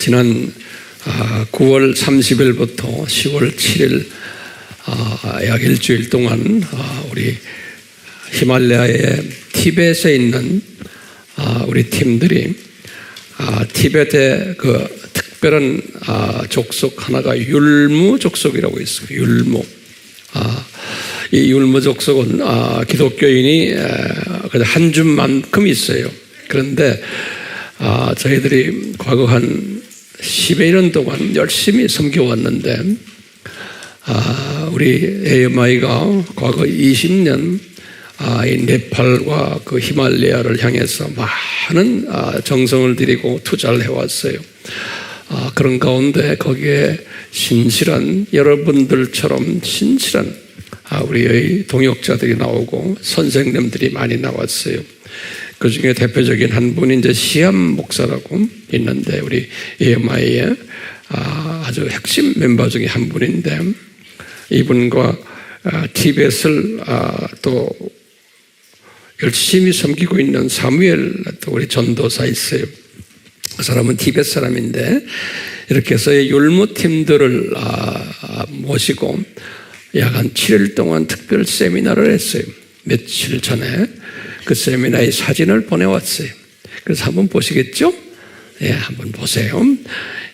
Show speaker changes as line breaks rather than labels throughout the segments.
지난 9월 30일부터 10월 7일 약 일주일 동안 우리 히말라야의 티벳에 있는 우리 팀들이 티벳의 그 특별한 족속 하나가 율무 족속이라고 있어요. 율무. 이 율무 족속은 기독교인이 한 줌만큼 있어요. 그런데 저희들이 과거 한 10여 년 동안 열심히 섬겨왔는데 우리 AMI가 과거 20년 이 네팔과 그 히말라야를 향해서 많은 정성을 들이고 투자를 해왔어요. 그런 가운데 거기에 신실한 여러분들처럼 신실한 우리의 동역자들이 나오고 선생님들이 많이 나왔어요. 그 중에 대표적인 한 분이 이제 시암 목사라고 있는데 우리 AMI의 아주 핵심 멤버 중에 한 분인데 이분과 티벳을 또 열심히 섬기고 있는 사무엘 또 우리 전도사 있어요. 그 사람은 티벳 사람인데 이렇게 해서 율무 팀들을 모시고 약 한 7일 동안 특별 세미나를 했어요. 며칠 전에 그 세미나의 사진을 보내왔어요. 그래서 한번 보시겠죠? 예, 한번 보세요.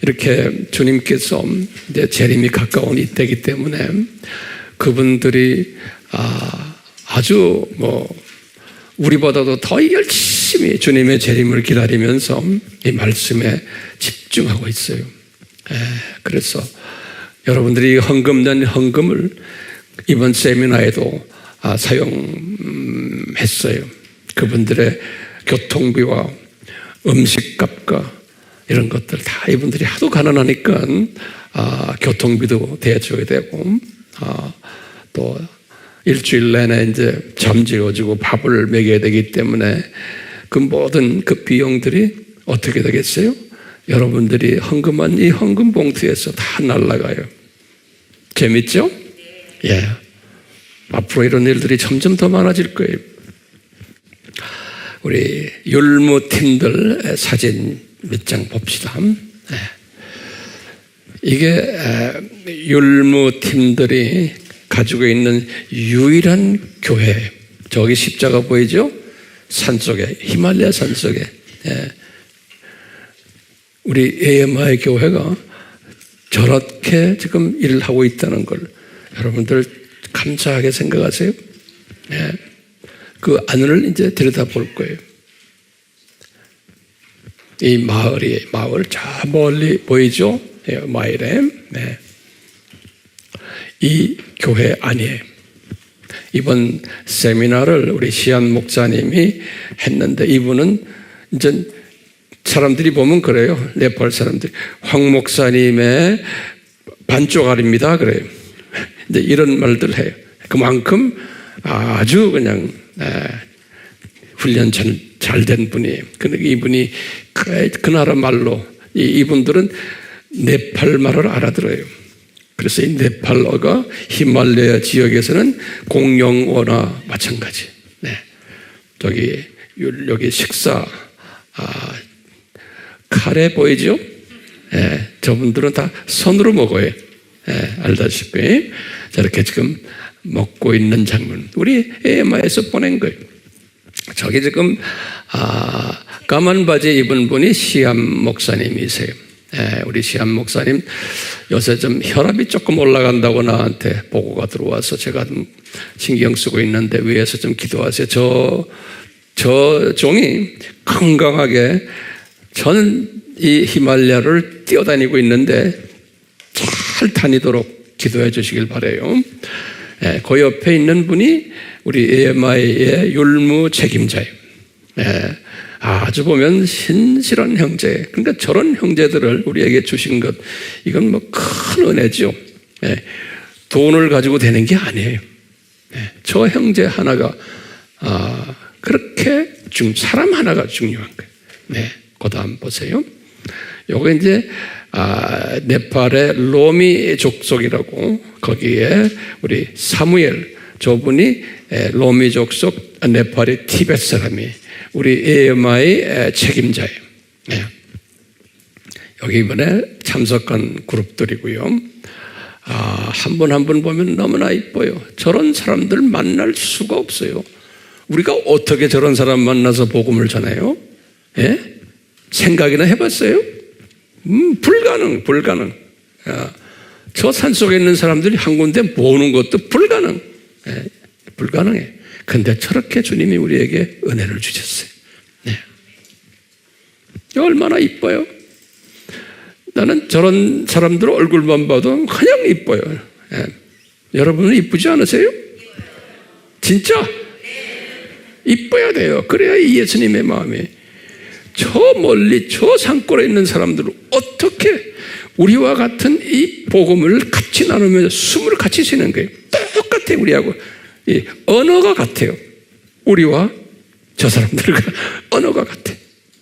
이렇게 주님께서 이제 재림이 가까운 이때이기 때문에 그분들이 아주 우리보다도 더 열심히 주님의 재림을 기다리면서 이 말씀에 집중하고 있어요. 예, 그래서 여러분들이 헌금된 헌금을 이번 세미나에도 사용했어요. 그분들의 교통비와 음식값과 이런 것들 다 이분들이 하도 가난하니까 교통비도 대줘야 되고 또 일주일 내내 이제 잠재워주고 밥을 먹여야 되기 때문에 그 모든 그 비용들이 어떻게 되겠어요? 여러분들이 헌금한 이 헌금 봉투에서 다 날아가요. 재밌죠? 예. 앞으로 이런 일들이 점점 더 많아질 거예요. 우리 율무 팀들 사진 몇 장 봅시다. 예. 이게 율무 팀들이 가지고 있는 유일한 교회. 저기 십자가 보이죠? 산속에, 히말라야 산속에. 예. 우리 AMI 교회가 저렇게 지금 일을 하고 있다는 걸 여러분들 감사하게 생각하세요? 네. 그 안을 이제 들여다볼 거예요. 이 마을 저 멀리 보이죠? 네, 마을에. 네. 이 교회 안이에요. 이번 세미나를 우리 시안 목사님이 했는데 이분은 이제 사람들이 보면 그래요. 네팔 사람들이 황 목사님의 반쪽알입니다. 그래요. 이제 이런 말들 해요. 그만큼 아주 그냥 훈련 잘 된 분이에요. 그런데 이분이 그 나라 말로 이분들은 네팔 말을 알아들어요. 그래서 이 네팔어가 히말라야 지역에서는 공용어나 마찬가지. 네. 여기 식사 카레 보이죠? 예, 저분들은 다 손으로 먹어요. 예, 알다시피 저렇게 지금 먹고 있는 장면 우리 AMI에서 보낸 거예요. 저기 지금 까만 바지 입은 분이 시암 목사님이세요. 예, 우리 시암 목사님 요새 좀 혈압이 조금 올라간다고 나한테 보고가 들어와서 제가 좀 신경 쓰고 있는데 위에서 좀 기도하세요. 저 종이 건강하게 저는 이 히말라야를 뛰어다니고 있는데 잘 다니도록 기도해 주시길 바라요. 그 옆에 있는 분이 우리 AMI의 율무 책임자예요. 아주 보면 신실한 형제. 그러니까 저런 형제들을 우리에게 주신 것 이건 큰 은혜죠. 돈을 가지고 되는 게 아니에요. 저 형제 하나가 그렇게 사람 하나가 중요한 거예요. 그 다음 보세요. 요거 이제 네팔의 로미 족속이라고 거기에 우리 사무엘 저분이 로미 족속 네팔의 티벳 사람이 우리 AMI 책임자예요. 여기 이번에 참석한 그룹들이고요. 한 분 한 분 보면 너무나 이뻐요. 저런 사람들 만날 수가 없어요. 우리가 어떻게 저런 사람 만나서 복음을 전해요? 예? 생각이나 해봤어요? 불가능. 저 산속에 있는 사람들이 한 군데 모으는 것도 불가능해. 근데 저렇게 주님이 우리에게 은혜를 주셨어요. 네. 얼마나 이뻐요? 나는 저런 사람들 얼굴만 봐도 그냥 이뻐요. 예. 여러분은 이쁘지 않으세요? 진짜? 이뻐야 돼요. 그래야 이 예수님의 마음이 저 멀리 저 산골에 있는 사람들을 어떻게 우리와 같은 이 복음을 같이 나누면서 숨을 같이 쉬는 거예요. 똑같아요. 우리하고 이 언어가 같아요. 우리와 저 사람들과 언어가 같아요.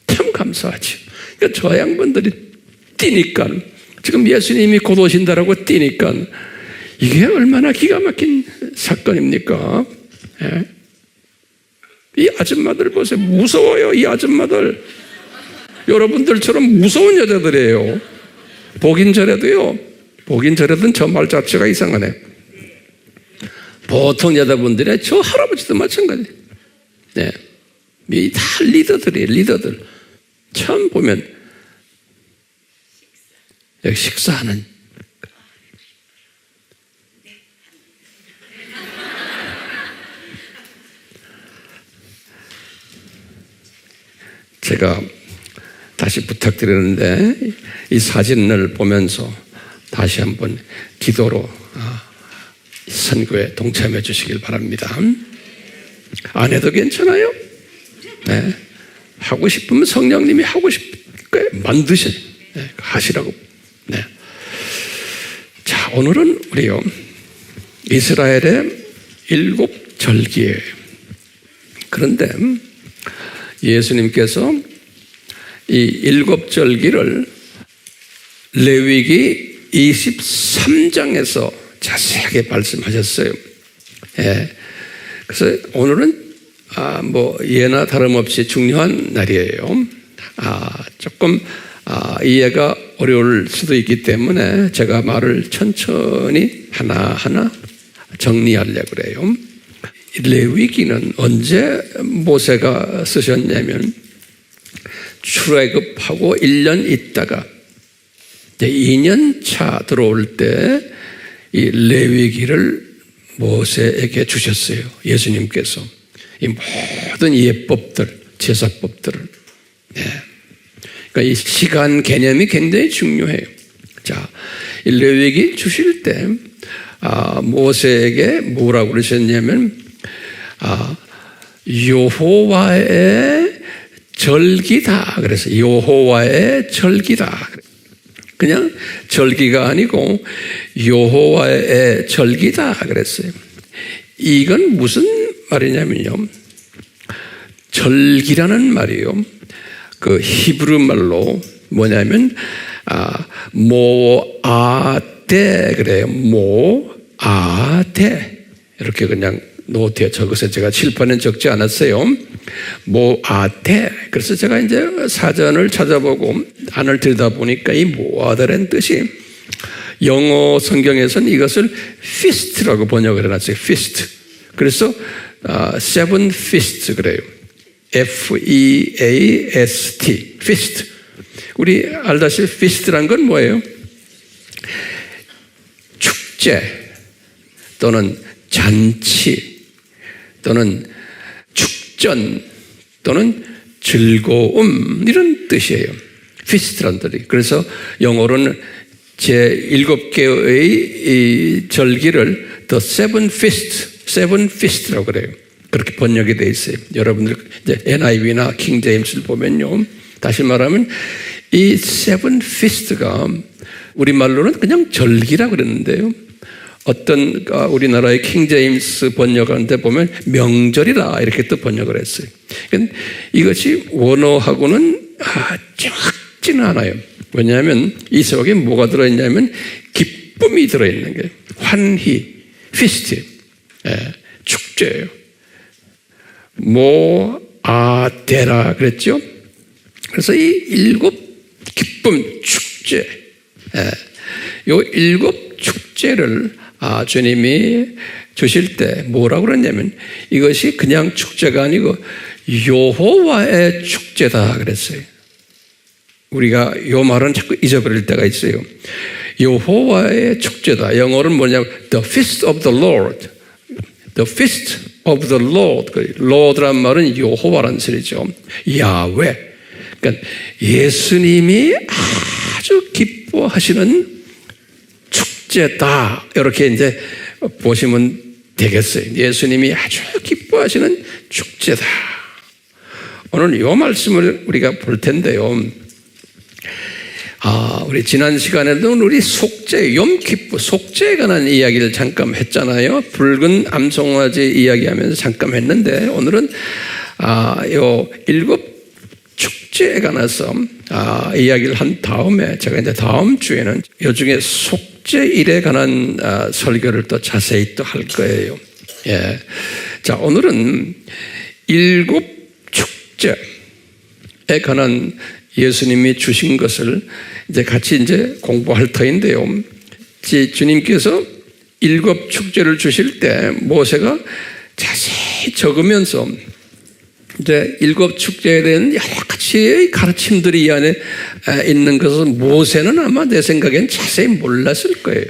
참 감사하죠. 그러니까 저 양반들이 뛰니까 지금 예수님이 곧 오신다라고 뛰니까 이게 얼마나 기가 막힌 사건입니까? 예? 이 아줌마들 보세요. 무서워요. 이 아줌마들 여러분들처럼 무서운 여자들이에요. 보긴 저래도요. 보긴 저래도 저 말 자체가 이상하네. 보통 여자분들이 저 할아버지도 마찬가지. 네, 이 다 리더들이에요. 리더들. 처음 보면 여기 식사하는 제가 다시 부탁드리는데 이 사진을 보면서 다시 한번 기도로 선교에 동참해 주시길 바랍니다. 안 해도 괜찮아요? 네. 하고 싶으면 성령님이 하고 싶게 만드셔. 네. 하시라고. 네. 자, 오늘은 우리요 이스라엘의 7절기예요. 그런데 예수님께서 이 7절기를 레위기 23장에서 자세하게 말씀하셨어요. 예. 그래서 오늘은 예나 다름없이 중요한 날이에요. 조금 이해가 어려울 수도 있기 때문에 제가 말을 천천히 하나하나 정리하려고 그래요. 레위기는 언제 모세가 쓰셨냐면 출애굽하고 1년 있다가 2년 차 들어올 때 이 레위기를 모세에게 주셨어요. 예수님께서 이 모든 예법들, 제사법들을. 네. 그러니까 이 시간 개념이 굉장히 중요해요. 자, 이 레위기 주실 때 모세에게 뭐라고 그러셨냐면 여호와의 절기다. 그래서 여호와의 절기다. 그냥 절기가 아니고 여호와의 절기다 그랬어요. 이건 무슨 말이냐면요. 절기라는 말이요. 그 히브리 말로 뭐냐면 모아데 그래요. 모아데 이렇게 그냥 노트에 적어서 제가 칠판에 적지 않았어요. 모아데. 그래서 제가 이제 사전을 찾아보고 안을 들여다보니까 이 모아데라는 뜻이 영어 성경에서는 이것을 feast라고 번역을 해놨어요. feast. 그래서 seven feast 그래요. F-E-A-S-T. feast. 우리 알다시피 feast란 건 뭐예요? 축제 또는 잔치 또는 축전 또는 즐거움 이런 뜻이에요. feast란 뜻이. 그래서 영어로는 제7개의 이 절기를 the seven feast라고 그래요. 그렇게 번역이 되어 있어요. 여러분들 이제 NIV나 킹 제임스를 보면요. 다시 말하면 이 seven feast가 우리말로는 그냥 절기라고 그랬는데요. 어떤 우리나라의 킹 제임스 번역하는데 보면 명절이다 이렇게 또 번역을 했어요. 이것이 원어하고는 정확지는 않아요. 왜냐하면 이 속에 뭐가 들어있냐면 기쁨이 들어있는 거예요. 환희, 피스트, 축제예요. 모아데라 그랬죠. 그래서 이 7 기쁨, 축제 축제, 요 7 축제를 주님이 주실 때 뭐라고 그랬냐면 이것이 그냥 축제가 아니고 여호와의 축제다 그랬어요. 우리가 요 말은 자꾸 잊어버릴 때가 있어요. 여호와의 축제다. 영어로는 뭐냐면 The Feast of the Lord. The Feast of the Lord. Lord란 말은 여호와라는 소리죠. 야훼. 그러니까 예수님이 아주 기뻐하시는 축제다. 이렇게 이제 보시면 되겠어요. 예수님이 아주 기뻐하시는 축제다. 오늘 이 말씀을 우리가 볼 텐데요. 우리 지난 시간에도 우리 속죄, 염키프, 속죄에 관한 이야기를 잠깐 했잖아요. 붉은 암송아지 이야기하면서 잠깐 했는데 오늘은 요 7 축제에 관해서 이야기를 한 다음에 제가 이제 다음 주에는 요 중에 속죄일에 관한 설교를 또 자세히 또 할 거예요. 예. 자, 오늘은 7 축제에 관한 예수님이 주신 것을 이제 같이 이제 공부할 터인데요. 주님께서 7 축제를 주실 때 모세가 자세히 적으면서 이제 7 축제에 대한 여러 가지의 가르침들이 이 안에 있는 것은 모세는 아마 내 생각엔 자세히 몰랐을 거예요.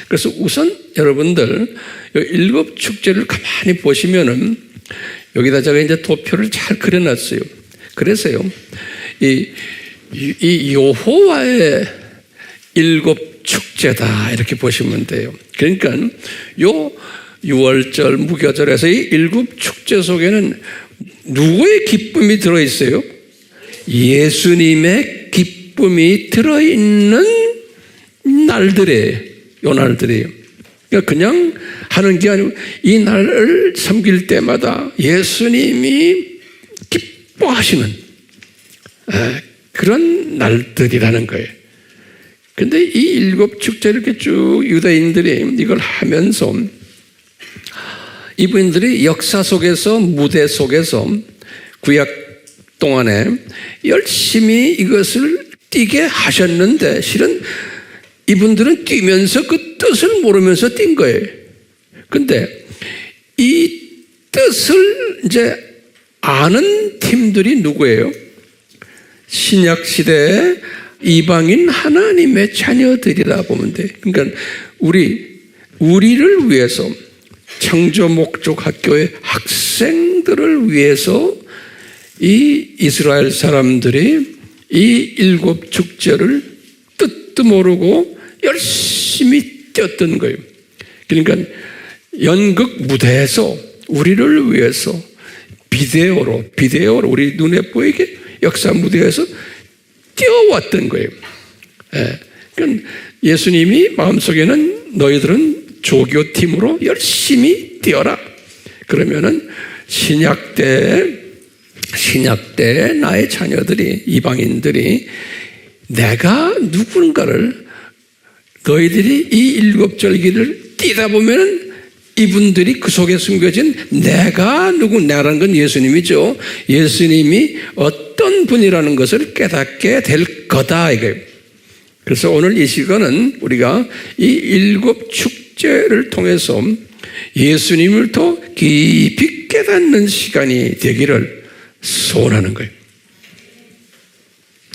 그래서 우선 여러분들 7 축제를 가만히 보시면은 여기다 제가 이제 도표를 잘 그려놨어요. 그래서요, 이 여호와의 7 축제다 이렇게 보시면 돼요. 그러니까 요 6월절, 무교절에서 이 7 축제 속에는 누구의 기쁨이 들어있어요? 예수님의 기쁨이 들어있는 날들이에요. 요 날들이에요. 그러니까 그냥 하는 게 아니고 이 날을 섬길 때마다 예수님이 기뻐하시는 그런 날들이라는 거예요. 근데 이 7 축제를 이렇게 쭉 유대인들이 이걸 하면서 이분들이 역사 속에서, 무대 속에서 구약 동안에 열심히 이것을 뛰게 하셨는데 실은 이분들은 뛰면서 그 뜻을 모르면서 뛴 거예요. 근데 이 뜻을 이제 아는 팀들이 누구예요? 신약 시대의 이방인 하나님의 자녀들이라 보면 돼. 그러니까 우리를 위해서 창조 목적 학교의 학생들을 위해서 이 이스라엘 사람들이 이 7 축제를 뜻도 모르고 열심히 뛰었던 거예요. 그러니까 연극 무대에서 우리를 위해서 비데오로 우리 눈에 보이게 역사 무대에서 뛰어왔던 거예요. 그러니까 예수님이 마음속에는 너희들은 조교팀으로 열심히 뛰어라. 그러면은 신약 때 나의 자녀들이, 이방인들이 내가 누군가를 너희들이 이 7절기를 뛰다 보면은 이분들이 그 속에 숨겨진 나라는 건 예수님이죠. 예수님이 어떤 분이라는 것을 깨닫게 될 거다 이거예요. 그래서 오늘 이 시간은 우리가 이 7 축제를 통해서 예수님을 더 깊이 깨닫는 시간이 되기를 소원하는 거예요.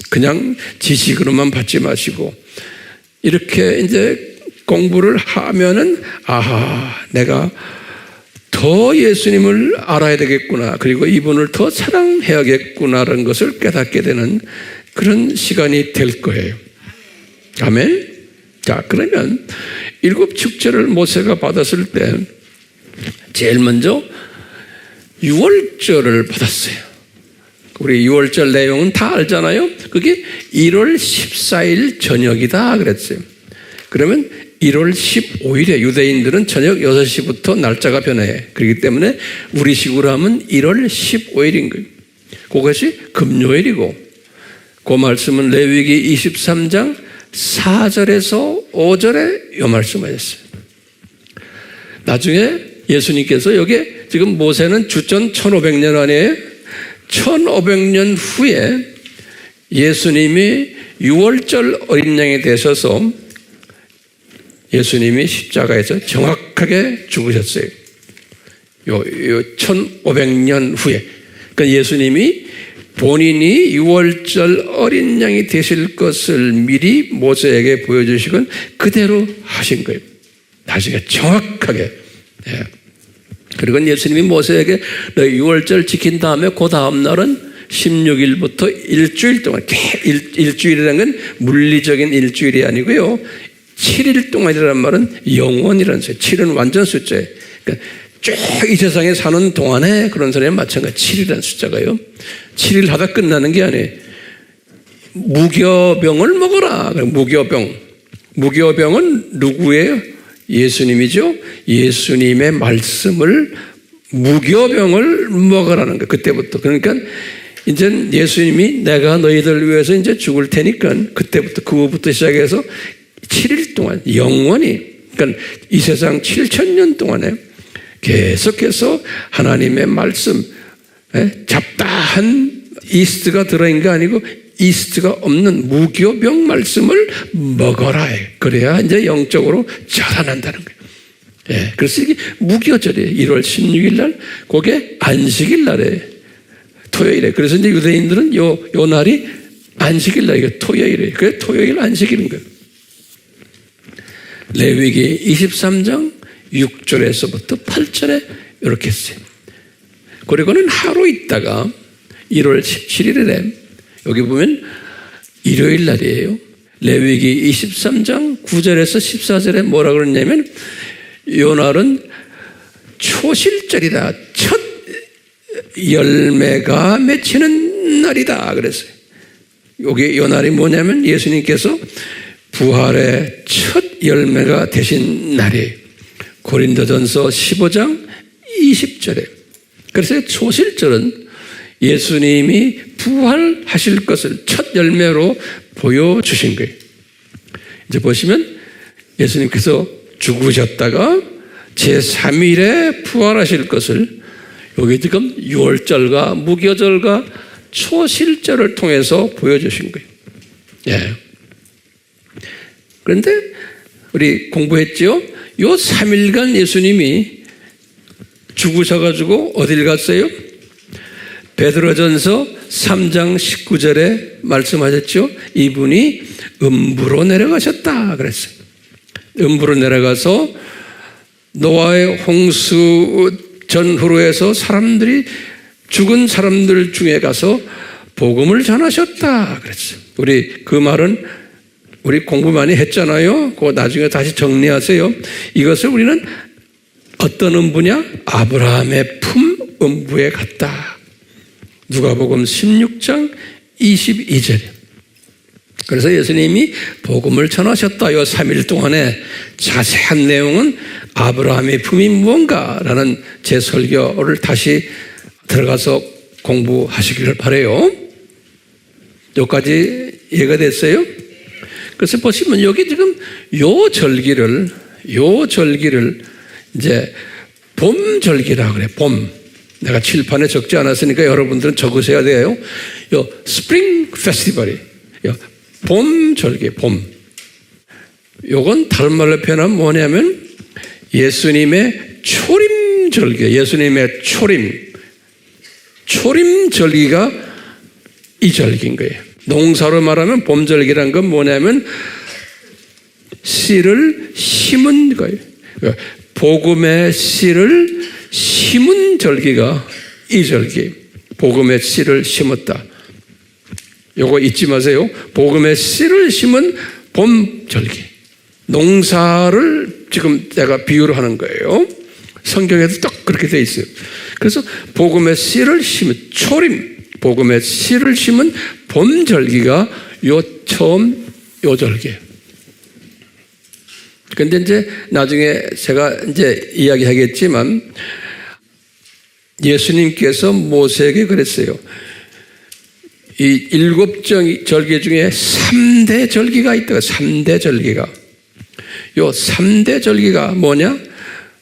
그냥 지식으로만 받지 마시고 이렇게 이제 공부를 하면은 내가 더 예수님을 알아야 되겠구나, 그리고 이분을 더 사랑해야겠구나라는 것을 깨닫게 되는 그런 시간이 될 거예요. 아멘. 자, 그러면 7 축제를 모세가 받았을 때 제일 먼저 6월절을 받았어요. 우리 6월절 내용은 다 알잖아요. 그게 1월 14일 저녁이다 그랬어요. 그러면 1월 15일에 유대인들은 저녁 6시부터 날짜가 변해. 그렇기 때문에 우리식으로 하면 1월 15일인 거예요. 그것이 금요일이고, 그 말씀은 레위기 23장 4절에서 5절에 이 말씀하셨어요. 나중에 예수님께서 여기에 지금 모세는 주전 1500년 안에 1500년 후에 예수님이 유월절 어린 양이 되셔서 예수님이 십자가에서 정확하게 죽으셨어요. 요 1500년 후에. 그러니까 예수님이 본인이 유월절 어린 양이 되실 것을 미리 모세에게 보여주시곤 그대로 하신 거예요. 나중에 정확하게. 예. 그리고 예수님이 모세에게 너 유월절 지킨 다음에 그 다음 날은 16일부터 일주일 동안, 일주일이라는 건 물리적인 일주일이 아니고요. 7일 동안이라는 말은 영원이라는 숫자. 7은 완전 숫자예요. 그러니까 쭉 이 세상에 사는 동안에 그런 소리에 마찬가지 7이라는 숫자가요. 7일 하다 끝나는 게 아니에요. 무교병을 먹어라. 무교병. 무교병은 누구예요? 예수님이죠. 예수님의 말씀을 무교병을 먹으라는 거예요. 그때부터. 그러니까 이제 예수님이 내가 너희들 위해서 이제 죽을 테니까 그때부터 그거부터 시작해서 7일 동안 영원히, 그러니까 이 세상 7,000년 동안에 계속해서 하나님의 말씀, 잡다한 이스트가 들어있는 게 아니고 이스트가 없는 무교병 말씀을 먹어라. 그래야 이제 영적으로 자라난다는 거예요. 예, 그래서 이게 무교절이에요. 1월 16일 날, 그게 안식일 날에 토요일에. 그래서 이제 유대인들은 요 날이 안식일 날, 이게 토요일이에요. 그래서 토요일 안식일인 거예요. 레위기 23장 6절에서부터 8절에 이렇게 했어요. 그리고는 하루 있다가 1월 17일에 여기 보면 일요일 날이에요. 레위기 23장 9절에서 14절에 뭐라 그러냐면 이 날은 초실절이다. 첫 열매가 맺히는 날이다 그랬어요. 여기 이 날이 뭐냐면 예수님께서 부활의 첫 열매가 되신 날이에요. 고린도전서 15장 20절에. 그래서 초실절은 예수님이 부활하실 것을 첫 열매로 보여주신 거예요. 이제 보시면 예수님께서 죽으셨다가 제3일에 부활하실 것을 여기 지금 유월절과 무교절과 초실절을 통해서 보여주신 거예요. 예. 그런데 우리 공부했죠? 요 3일간 예수님이 죽으셔가지고 어딜 갔어요? 베드로전서 3장 19절에 말씀하셨죠? 이분이 음부로 내려가셨다 그랬어요. 음부로 내려가서 노아의 홍수 전후로 해서 사람들이 죽은 사람들 중에 가서 복음을 전하셨다 그랬어요. 우리 그 말은 우리 공부 많이 했잖아요. 그거 나중에 다시 정리하세요. 이것을 우리는 어떤 음부냐? 아브라함의 품 음부에 갔다. 누가복음 16장 22절에. 그래서 예수님이 복음을 전하셨다. 요 3일 동안에 자세한 내용은 아브라함의 품이 무언가라는 제 설교를 다시 들어가서 공부하시기를 바라요. 여기까지 이해가 됐어요? 그래서 보시면 여기 지금 요 절기를 이제 봄 절기라 그래. 봄. 내가 칠판에 적지 않았으니까 여러분들은 적으셔야 돼요. 요 스프링 페스티벌이 봄 절기, 봄. 요건 다른 말로 표현하면 뭐냐면 예수님의 초림 절기, 예수님의 초림 절기가 이 절기인 거예요. 농사로 말하면 봄 절기란 건 뭐냐면 씨를 심은 거예요. 복음의 씨를 심은 절기가 이 절기. 복음의 씨를 심었다. 요거 잊지 마세요. 복음의 씨를 심은 봄 절기. 농사를 지금 내가 비유를 하는 거예요. 성경에도 딱 그렇게 돼 있어요. 그래서 복음의 씨를 심은 초림, 복음의 씨를 심은 봄 절기가 처음 요 절기예요. 근데 이제 나중에 제가 이제 이야기하겠지만 예수님께서 모세에게 그랬어요. 이 7절기 중에 3대 절기가 있다고. 3대 절기가. 요 3대 절기가 뭐냐?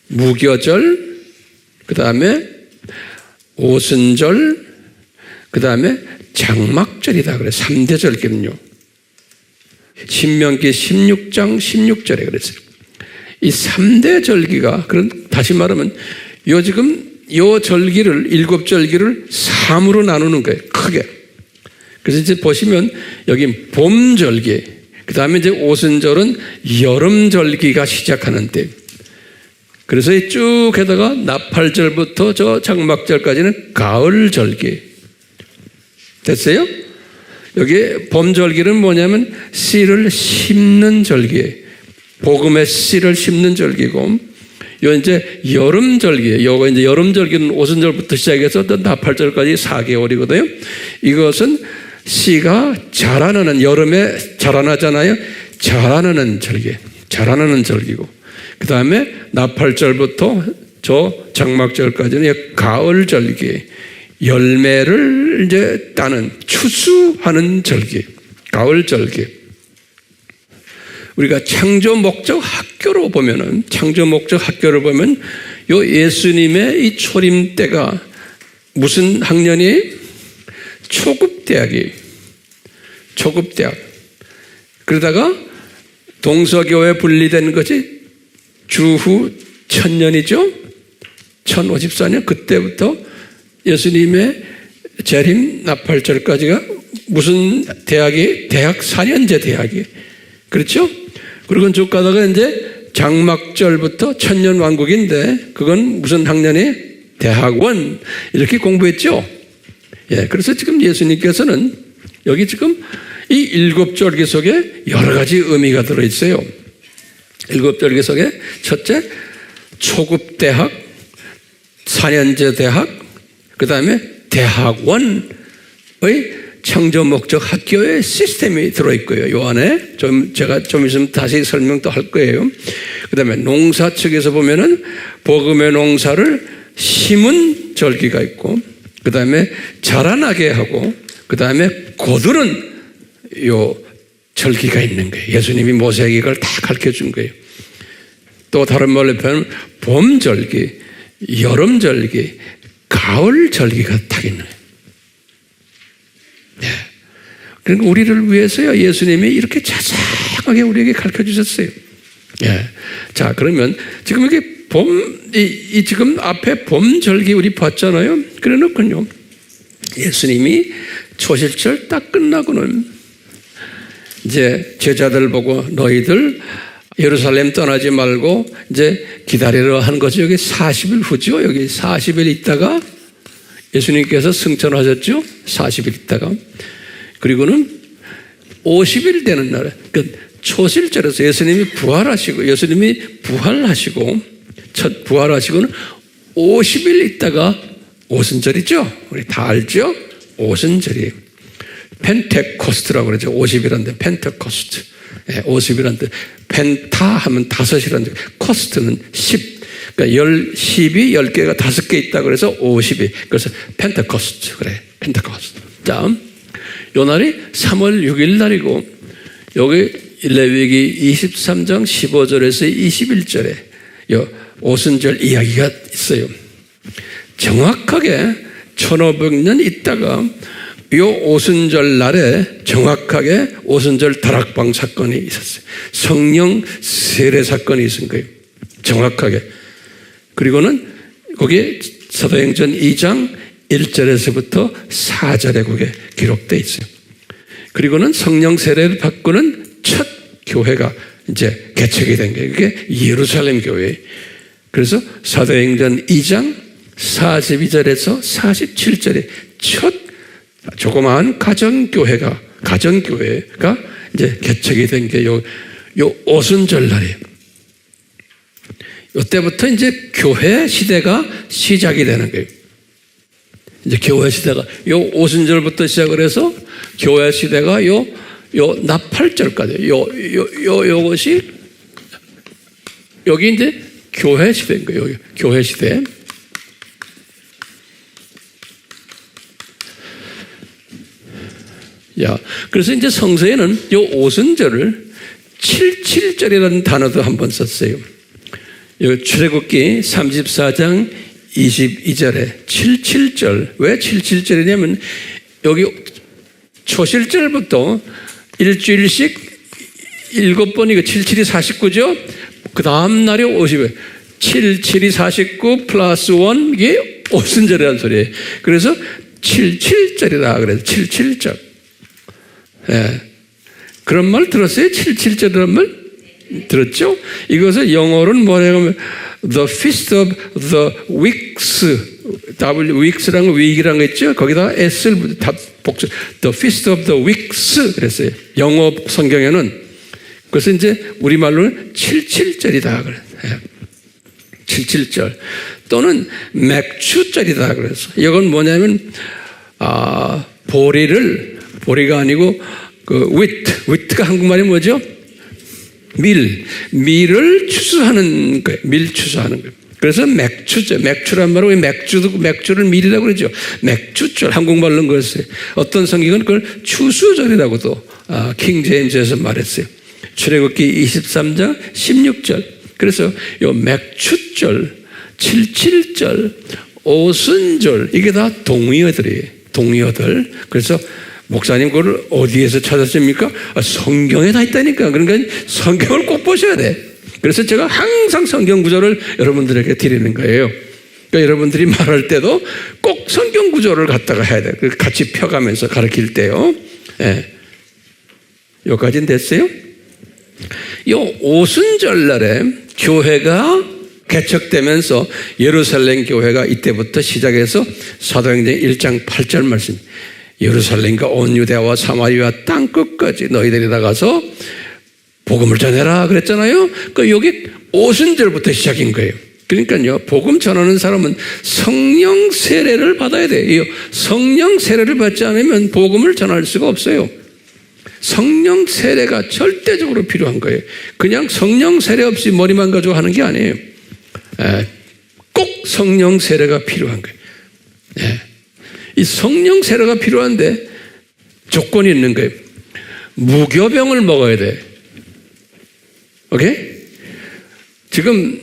무교절, 그 다음에 오순절, 그 다음에 장막절이다 그래. 3대 절기는요. 신명기 16장 16절에 그랬어요. 이 3대 절기가, 그런, 다시 말하면, 요 절기를, 7절기를 3으로 나누는 거예요. 크게. 그래서 이제 보시면, 여기 봄절기, 그 다음에 이제 오순절은 여름절기가 시작하는 때. 그래서 쭉 해다가 나팔절부터 저 장막절까지는 가을절기. 됐어요? 여기 봄절기는 뭐냐면 씨를 심는 절기예요. 복음의 씨를 심는 절기고, 요 이제 여름절기예요. 요거 이제 여름절기는 오순절부터 시작해서 또 나팔절까지 4개월이거든요. 이것은 씨가 자라나는, 여름에 자라나잖아요. 자라나는 절기, 자라나는 절기고, 그 다음에 나팔절부터 저 장막절까지는 가을절기, 열매를 이제 따는, 추수하는 절기, 가을절기. 우리가 창조 목적 학교로 보면은, 창조 목적 학교를 보면, 요 예수님의 이 초림 때가 무슨 학년이? 초급대학이에요. 초급대학. 그러다가 동서교회 분리된 것이 주후 1000년이죠? 1054년, 그때부터 예수님의 재림 나팔절까지가 무슨 대학이? 대학 4년제 대학이에요. 그렇죠? 그리고 쭉 가다가 이제 장막절부터 천년 왕국인데, 그건 무슨 학년이? 대학원. 이렇게 공부했죠? 예, 그래서 지금 예수님께서는 여기 지금 이 7절기 속에 여러 가지 의미가 들어있어요. 7절기 속에 첫째, 초급대학, 4년제 대학, 그 다음에 대학원의 창조 목적 학교의 시스템이 들어있고요. 요 안에 제가 좀 있으면 다시 설명도 할 거예요. 그 다음에 농사 측에서 보면은 복음의 농사를 심은 절기가 있고, 그 다음에 자라나게 하고, 그 다음에 거두는 요 절기가 있는 거예요. 예수님이 모세에게 이걸 다 가르쳐 준 거예요. 또 다른 말로 표현하면 봄절기, 여름절기, 가을절기가 딱 있는 거예요. 네. 그러니까 우리를 위해서요, 예수님이 이렇게 자세하게 우리에게 가르쳐 주셨어요. 예. 자, 그러면 지금 이게 지금 앞에 봄절기 우리 봤잖아요. 그래 놓고요, 예수님이 초실절 딱 끝나고는 이제 제자들 보고 너희들 예루살렘 떠나지 말고 이제 기다리러 하는 거죠. 여기 40일 후죠. 여기 40일 있다가 예수님께서 승천하셨죠. 40일 있다가. 그리고는 50일 되는 날, 그러니까 초실절에서 예수님이 부활하시고, 첫 부활하시고는 50일 있다가 오순절이죠. 우리 다 알죠? 오순절이에요. 펜테코스트라고 그러죠. 50일인데 펜테코스트. 50일인데 펜타 하면 5이라는, 코스트는 10. 그러니까 10이 10개가 5개 있다 그래서 50이. 그래서 펜테코스트. 그래. 펜테코스트. 자, 요 날이 3월 6일 날이고, 여기 레위기 23장 15절에서 21절에 요 오순절 이야기가 있어요. 정확하게 1500년 있다가 요 오순절 날에 정확하게 오순절 다락방 사건이 있었어요. 성령 세례 사건이 있은 거예요. 정확하게. 그리고는 거기에 사도행전 2장 1절에서부터 4절에 그게 기록되어 있어요. 그리고는 성령 세례를 받고는 첫 교회가 이제 개척이 된 거예요. 그게 예루살렘 교회. 그래서 사도행전 2장 42절에서 47절에 첫 조그마한 가정교회가 이제 개척이 된 게 요 오순절 날이에요. 이때부터 이제 교회 시대가 시작이 되는 거예요. 이제 교회 시대가 요 오순절부터 시작을 해서 교회 시대가 요 나팔절까지 요것이 여기 이제 교회 시대인 거예요. 여기 교회 시대. 그래서 이제 성서에는 요 오순절을 77절이라는 단어도 한번 썼어요. 출애굽기 34장 22절에 77절. 왜 77절이냐면 여기 초실절부터 일주일씩 7번이고 7, 7이 49죠? 그 다음 날이 50이에요. 7, 7이 49 플러스 1, 이게 오순절이라는 소리예요. 그래서 77절이다. 그래서 77절. 예. 그런 말 들었어요? 77절이라는 말? 들었죠? 이것을 영어로는 뭐냐고 하면 The Feast of the Weeks, weeks라는 거 week이라는 거 있죠? 거기다가 s를 복수, The Feast of the Weeks 그랬어요. 영어 성경에는. 그래서 이제 우리말로는 77절이다. 그래. 77절. 또는 맥주절이다. 그래서 이건 뭐냐면, 보리가 아니고, wheat가 한국말이 뭐죠? 밀을 추수하는 거예요. 밀 추수하는 거예요. 그래서 맥주죠. 맥주란 말은 맥주를 밀이라고 그러죠. 맥주절, 한국말로는 그랬어요. 어떤 성경은 그걸 추수절이라고도, 킹 제임스에서 말했어요. 출애굽기 23장 16절. 그래서 요 맥추절, 77절, 오순절 이게 다 동의어들이에요. 동의어들. 그래서 목사님 그걸 어디에서 찾았습니까? 성경에 다 있다니까. 그러니까 성경을 꼭 보셔야 돼. 그래서 제가 항상 성경 구절을 여러분들에게 드리는 거예요. 그러니까 여러분들이 말할 때도 꼭 성경 구절을 갖다가 해야 돼. 같이 펴가면서 가르칠 때요. 예. 여기까지는 됐어요? 이 오순절 날에 교회가 개척되면서 예루살렘 교회가 이때부터 시작해서 사도행전 1장 8절 말씀, 예루살렘과 온 유대와 사마리아 땅 끝까지 너희들이 나가서 복음을 전해라 그랬잖아요. 그 여기 오순절부터 시작인 거예요. 그러니까요, 복음 전하는 사람은 성령 세례를 받아야 돼요. 성령 세례를 받지 않으면 복음을 전할 수가 없어요. 성령 세례가 절대적으로 필요한 거예요. 그냥 성령 세례 없이 머리만 가지고 하는 게 아니에요. 꼭 성령 세례가 필요한 거예요. 이 성령 세례가 필요한데 조건이 있는 거예요. 무교병을 먹어야 돼. 오케이? 지금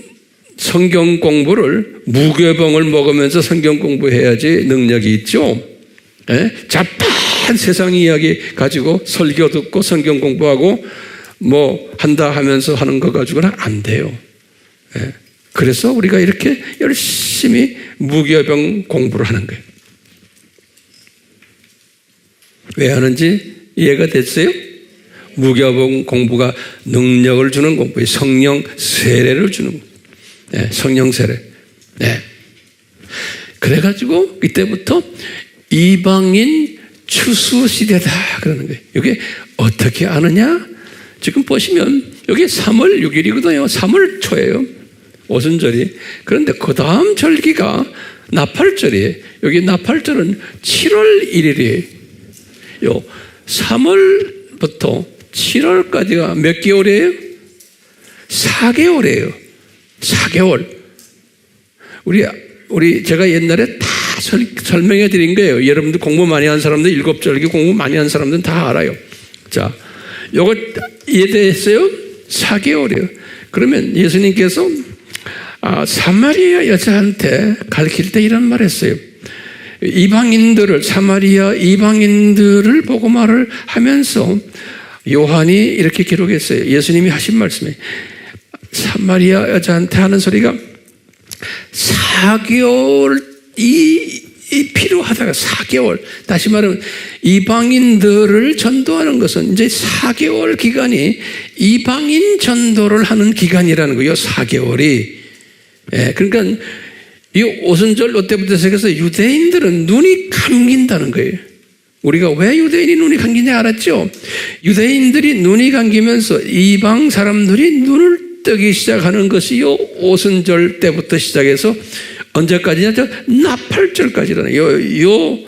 성경 공부를 무교병을 먹으면서 성경 공부해야지 능력이 있죠. 잡한 세상 이야기 가지고 설교 듣고 성경 공부하고 뭐 한다 하면서 하는 거 가지고는 안 돼요. 그래서 우리가 이렇게 열심히 무교병 공부를 하는 거예요. 왜 하는지 이해가 됐어요? 무교병 공부가 능력을 주는 공부예요. 성령 세례를 주는 공부. 성령 세례. 그래가지고 이때부터 이방인 추수 시대다 그러는 거예요. 이게 어떻게 아느냐? 지금 보시면 여기 3월 6일이거든요. 3월 초예요. 오순절이. 그런데 그 다음 절기가 나팔절이에요. 여기 나팔절은 7월 1일이에요. 요 3월부터 7월까지가 몇 개월이에요? 4개월이에요. 4개월. 우리 제가 옛날에 다 설명해 드린 거예요. 여러분들 공부 많이 한 사람들, 7절기 공부 많이 한 사람들은 다 알아요. 자, 요거 이해됐어요? 4개월이에요. 그러면 예수님께서 사마리아 여자한테 가르칠 때 이런 말 했어요. 사마리아 이방인들을 보고 말을 하면서 요한이 이렇게 기록했어요. 예수님이 하신 말씀에 사마리아 여자한테 하는 소리가 4개월이 필요하다가 4개월. 다시 말하면 이방인들을 전도하는 것은 이제 4개월 기간이 이방인 전도를 하는 기간이라는 거예요. 4개월이. 그러니까 이 오순절 때부터 시작해서 유대인들은 눈이 감긴다는 거예요. 우리가 왜 유대인이 눈이 감기냐 알았죠? 유대인들이 눈이 감기면서 이방 사람들이 눈을 뜨기 시작하는 것이 이 오순절 때부터 시작해서 언제까지냐? 나팔절까지라는 요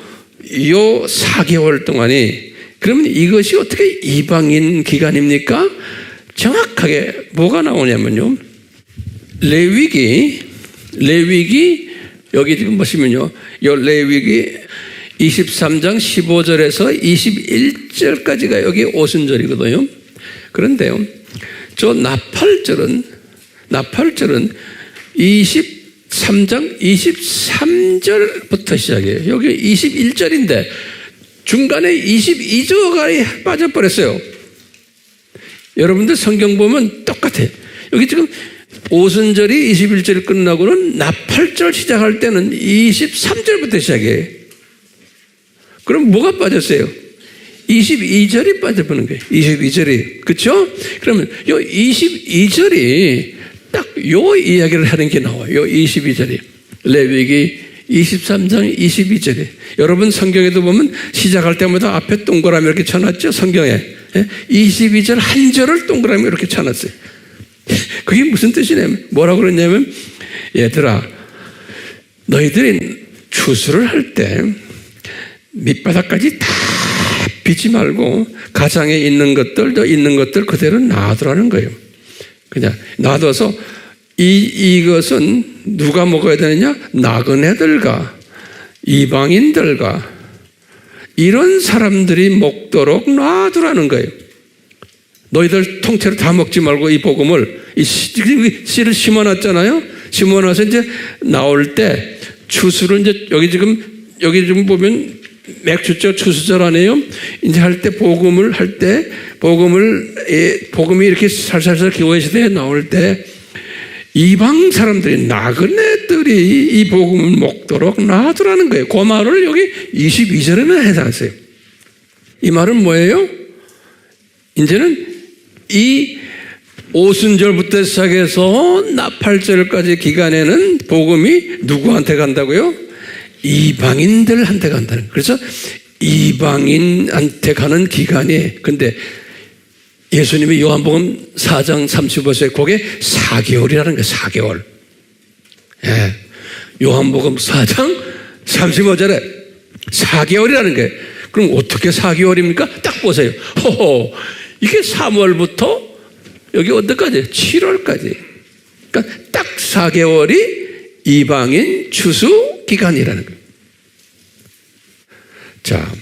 4개월 동안이. 그러면 이것이 어떻게 이방인 기간입니까? 정확하게 뭐가 나오냐면요. 레위기 여기 지금 보시면요. 요 레위기 23장 15절에서 21절까지가 여기 오순절이거든요. 그런데요. 저 나팔절은 23장 23절부터 시작해요. 여기 21절인데 중간에 22절이 빠져버렸어요. 여러분들 성경 보면 똑같아요. 여기 지금 오순절이 21절 끝나고는 나팔절 시작할 때는 23절부터 시작해요. 그럼 뭐가 빠졌어요? 22절이 빠져버는 거예요. 22절이. 그렇죠? 그러면 요 22절이 딱 요 이야기를 하는 게 나와요. 요 22절이. 레위기 23장 22절에. 여러분 성경에도 보면 시작할 때마다 앞에 동그라미 이렇게 쳐놨죠? 성경에. 22절 한 절을 동그라미 이렇게 쳐놨어요. 그게 무슨 뜻이냐면 뭐라고 그러냐면 얘들아 너희들이 추수를 할 때 밑바닥까지 다 비지 말고 가장에 있는 것들 그대로 놔두라는 거예요. 그냥 놔둬서 이것은 누가 먹어야 되느냐? 나그네들과 이방인들과 이런 사람들이 먹도록 놔두라는 거예요. 너희들 통째로 다 먹지 말고 이 복음을 이 씨를 심어놨잖아요. 심어놔서 이제 나올 때 추수를 이제 여기 지금 보면 맥주절 추수절 아니에요. 이제 할 때 복음을 할 때 복음이 이렇게 살살살 기워지대 나올 때 이방 사람들이 나그네들이 이 복음을 먹도록 놔두라는 거예요. 그 말을 여기 22절에는 해놨어요. 이 말은 뭐예요? 이제는 이 오순절부터 시작해서 나팔절까지 기간에는 복음이 누구한테 간다고요? 이방인들한테 간다는 거예요. 그래서 이방인한테 가는 기간이 근데 예수님이 요한복음 4장 35절 그게 4개월이라는 거예요. 4개월. 예. 요한복음 4장 35절에 4개월이라는 거예요. 그럼 어떻게 4개월입니까? 딱 보세요. 호호. 이게 3월부터 여기 언제까지? 7월까지. 그러니까 딱 4개월이 이방인 추수 기간이라는 거예요. 자,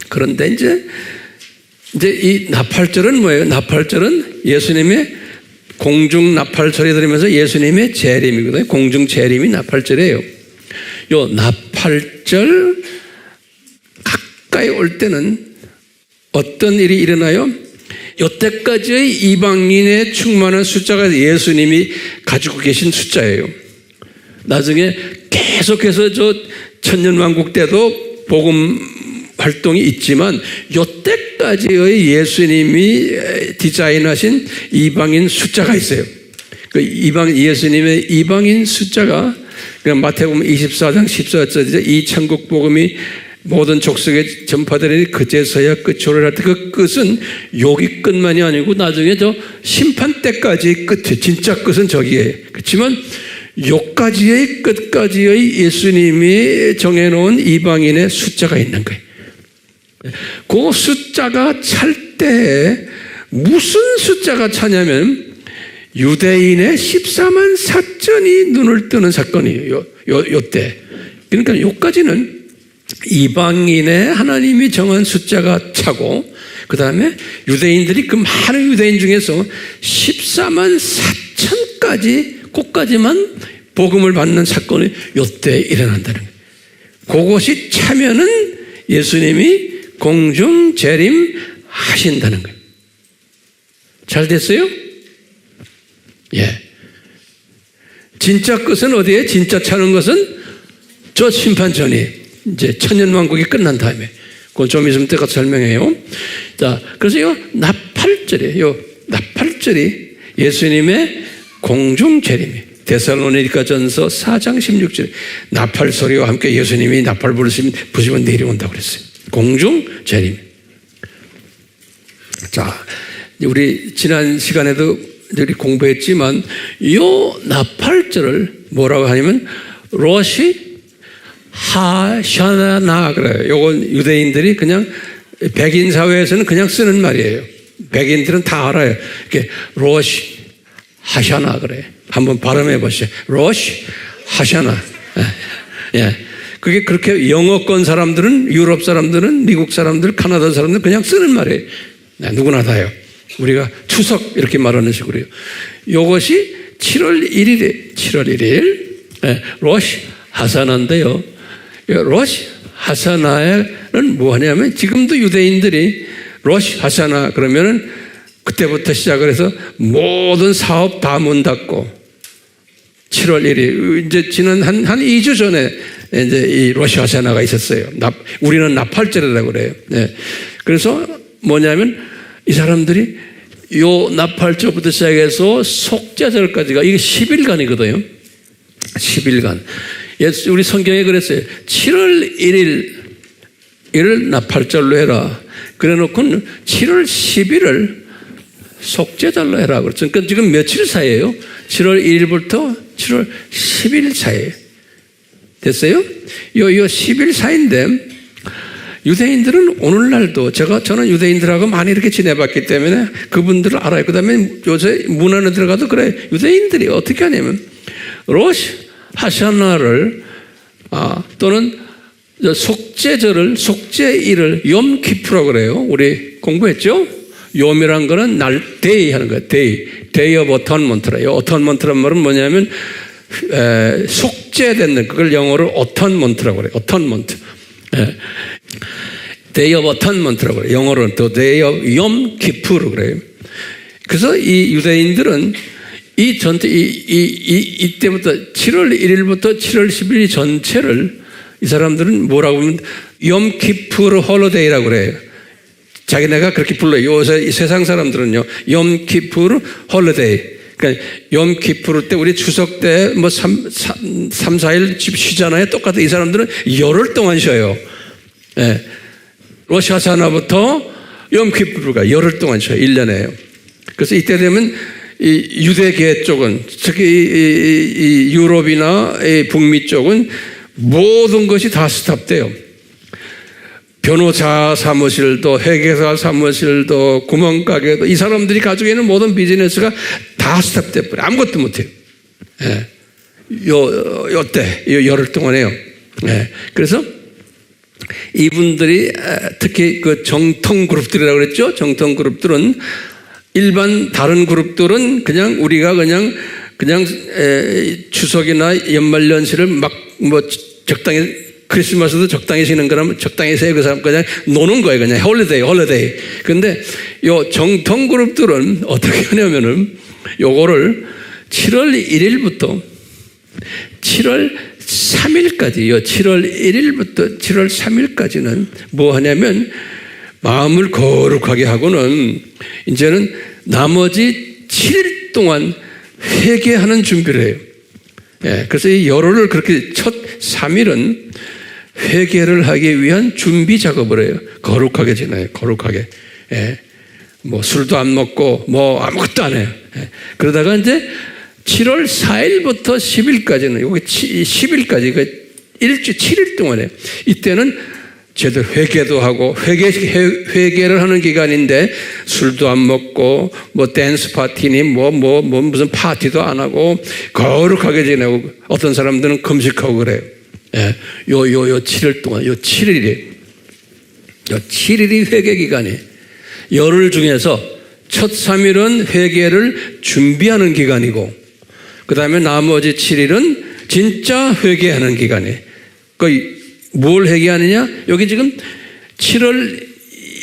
그런데 이제 이 나팔절은 뭐예요? 나팔절은 예수님의 공중 나팔 소리 들으면서 예수님의 재림이거든요. 공중 재림이 나팔절이에요. 요 나팔절 가까이 올 때는 어떤 일이 일어나요? 여태까지의 이방인의 충만한 숫자가 예수님이 가지고 계신 숫자예요. 나중에 계속해서 저 천년왕국 때도 복음 활동이 있지만 여태까지의 예수님이 디자인하신 이방인 숫자가 있어요. 그 예수님의 이방인 숫자가 마태복음 24장 14절에 이 천국 복음이 모든 족속에 전파되니 그제서야 끝으로 할 때 그 끝은 여기 끝만이 아니고 나중에 저 심판 때까지 끝이 진짜 끝은 저기에요. 그렇지만 여기까지의 끝까지의 예수님이 정해놓은 이방인의 숫자가 있는 거예요. 그 숫자가 찰 때 무슨 숫자가 차냐면 유대인의 14만 4천이 눈을 뜨는 사건이에요. 요때. 그러니까 요까지는 이방인의 하나님이 정한 숫자가 차고 그 다음에 유대인들이 그 많은 유대인 중에서 14만 4천까지 그까지만 복음을 받는 사건이 요때 일어난다는 거예요. 그것이 차면은 예수님이 공중 재림 하신다는 거예요. 잘 됐어요? 예. 진짜 끝은 어디에? 진짜 차는 것은 저 심판 전이에요. 이제 천년왕국이 끝난 다음에. 그건 좀 있으면 때가 설명해요. 자, 그래서 요 나팔절이에요. 나팔절이 예수님의 공중 재림이에요. 데살로니가전서 4장 16절에 나팔 소리와 함께 예수님이 나팔 부르시면 내려온다고 그랬어요. 공중 재림. 자, 우리 지난 시간에도 우리 공부했지만 이 나팔절을 뭐라고 하냐면 로시 하샤나 그래요. 요건 유대인들이 그냥 백인 사회에서는 그냥 쓰는 말이에요. 백인들은 다 알아요. 이렇게 로시 하샤나 그래. 한번 발음해 보시죠. 로시 하샤나. 예. 그게 그렇게 영어권 사람들은, 유럽 사람들은, 미국 사람들, 카나다 사람들은 그냥 쓰는 말이에요. 네, 누구나 다요. 우리가 추석 이렇게 말하는 식으로요. 이것이 7월 1일에 7월 1일 네, 로시 하사나인데요. 로시 하사나에는 뭐하냐면 지금도 유대인들이 로시 하사나 그러면은 그때부터 시작을 해서 모든 사업 다 문 닫고 7월 1일 이제 지난 한 2주 전에 이제 이 러시아 하샤나가 있었어요. 우리는 나팔절이라고 그래요. 네. 그래서 뭐냐면 이 사람들이 요 나팔절부터 시작해서 속죄절까지가 이게 10일간이거든요. 10일간. 우리 성경에 그랬어요. 7월 1일을 나팔절로 해라. 그래 놓고는 7월 10일을 속죄절로 해라. 그러니까 지금 며칠 사이에요? 7월 1일부터 7월 10일 사이에요. 됐어요? 요 10일 사이인데 유대인들은 오늘날도 저는 유대인들하고 많이 이렇게 지내봤기 때문에 그분들을 알아요. 그 다음에 요새 문안에 들어가도 그래. 유대인들이 어떻게 하냐면 로시 하샤나를 또는 속죄절을 속죄일을 염키프라고 그래요. 우리 공부했죠? 염이란 거는 데이 하는 거예요. 데이 오브 어턴먼트라. 어턴먼트란 말은 뭐냐면 속죄되는 그걸 영어로 어턴먼트라고 그래요. 어턴먼트. 데이 오브 어턴먼트라고 그래요. 영어로는 또 데이 오브 염키프로 그래요. 그래서 이 유대인들은 이때부터 7월 1일부터 7월 10일 전체를 이 사람들은 뭐라고 하면 염키프르 홀로데이라고 그래요. 자기네가 그렇게 불러요. 요새 이 세상 사람들은요, 염키프르 홀로데이. 그러니까 염키프르 때 우리 추석 때 뭐 3, 4일 집 쉬잖아요. 똑같아. 이 사람들은 열흘 동안 쉬어요. 예. 로시 하샤나부터 염키프르가 열흘 동안 쉬어요. 1년에요. 그래서 이때 되면 이 유대계 쪽은 특히 이 유럽이나 이 북미 쪽은 모든 것이 다 스탑돼요. 변호사 사무실도 회계사 사무실도 구멍가게도 이 사람들이 가지고 있는 모든 비즈니스가 다 스탑돼 버려. 아무것도 못해요. 예. 요때 열흘 동안 해요. 예. 그래서 이분들이 특히 그 정통 그룹들이라고 그랬죠. 정통 그룹들은 일반 다른 그룹들은 그냥 우리가 그냥 추석이나 연말연시를 막 뭐 적당히 크리스마스도 적당히 쉬는 거라면 적당히 세요. 그 사람 그냥 노는 거예요. 그냥 홀리데이. 근데 요 정통 그룹들은 어떻게 하냐면은 요거를 7월 1일부터 7월 3일까지요. 7월 1일부터 7월 3일까지는 뭐 하냐면 마음을 거룩하게 하고는 이제는 나머지 7일 동안 회개하는 준비를 해요. 예, 그래서 이 열흘을 그렇게 첫 3일은 회개를 하기 위한 준비 작업을 해요. 거룩하게 지내요. 거룩하게. 예, 뭐 술도 안 먹고 뭐 아무것도 안 해요. 예, 그러다가 이제 7월 4일부터 10일까지는 여기 10일까지 그 일주 7일 동안 해요. 이때는 제대로 회개도 하고 회개를 하는 기간인데 술도 안 먹고 뭐 댄스 파티니 뭐 무슨 파티도 안 하고 거룩하게 지내고 어떤 사람들은 금식하고 그래요. 예. 요 7일 동안 요 7일이 회개 기간이 열흘 중에서 첫 3일은 회개를 준비하는 기간이고 그다음에 나머지 7일은 진짜 회개하는 기간이에요. 뭘 회개하느냐? 여기 지금 7월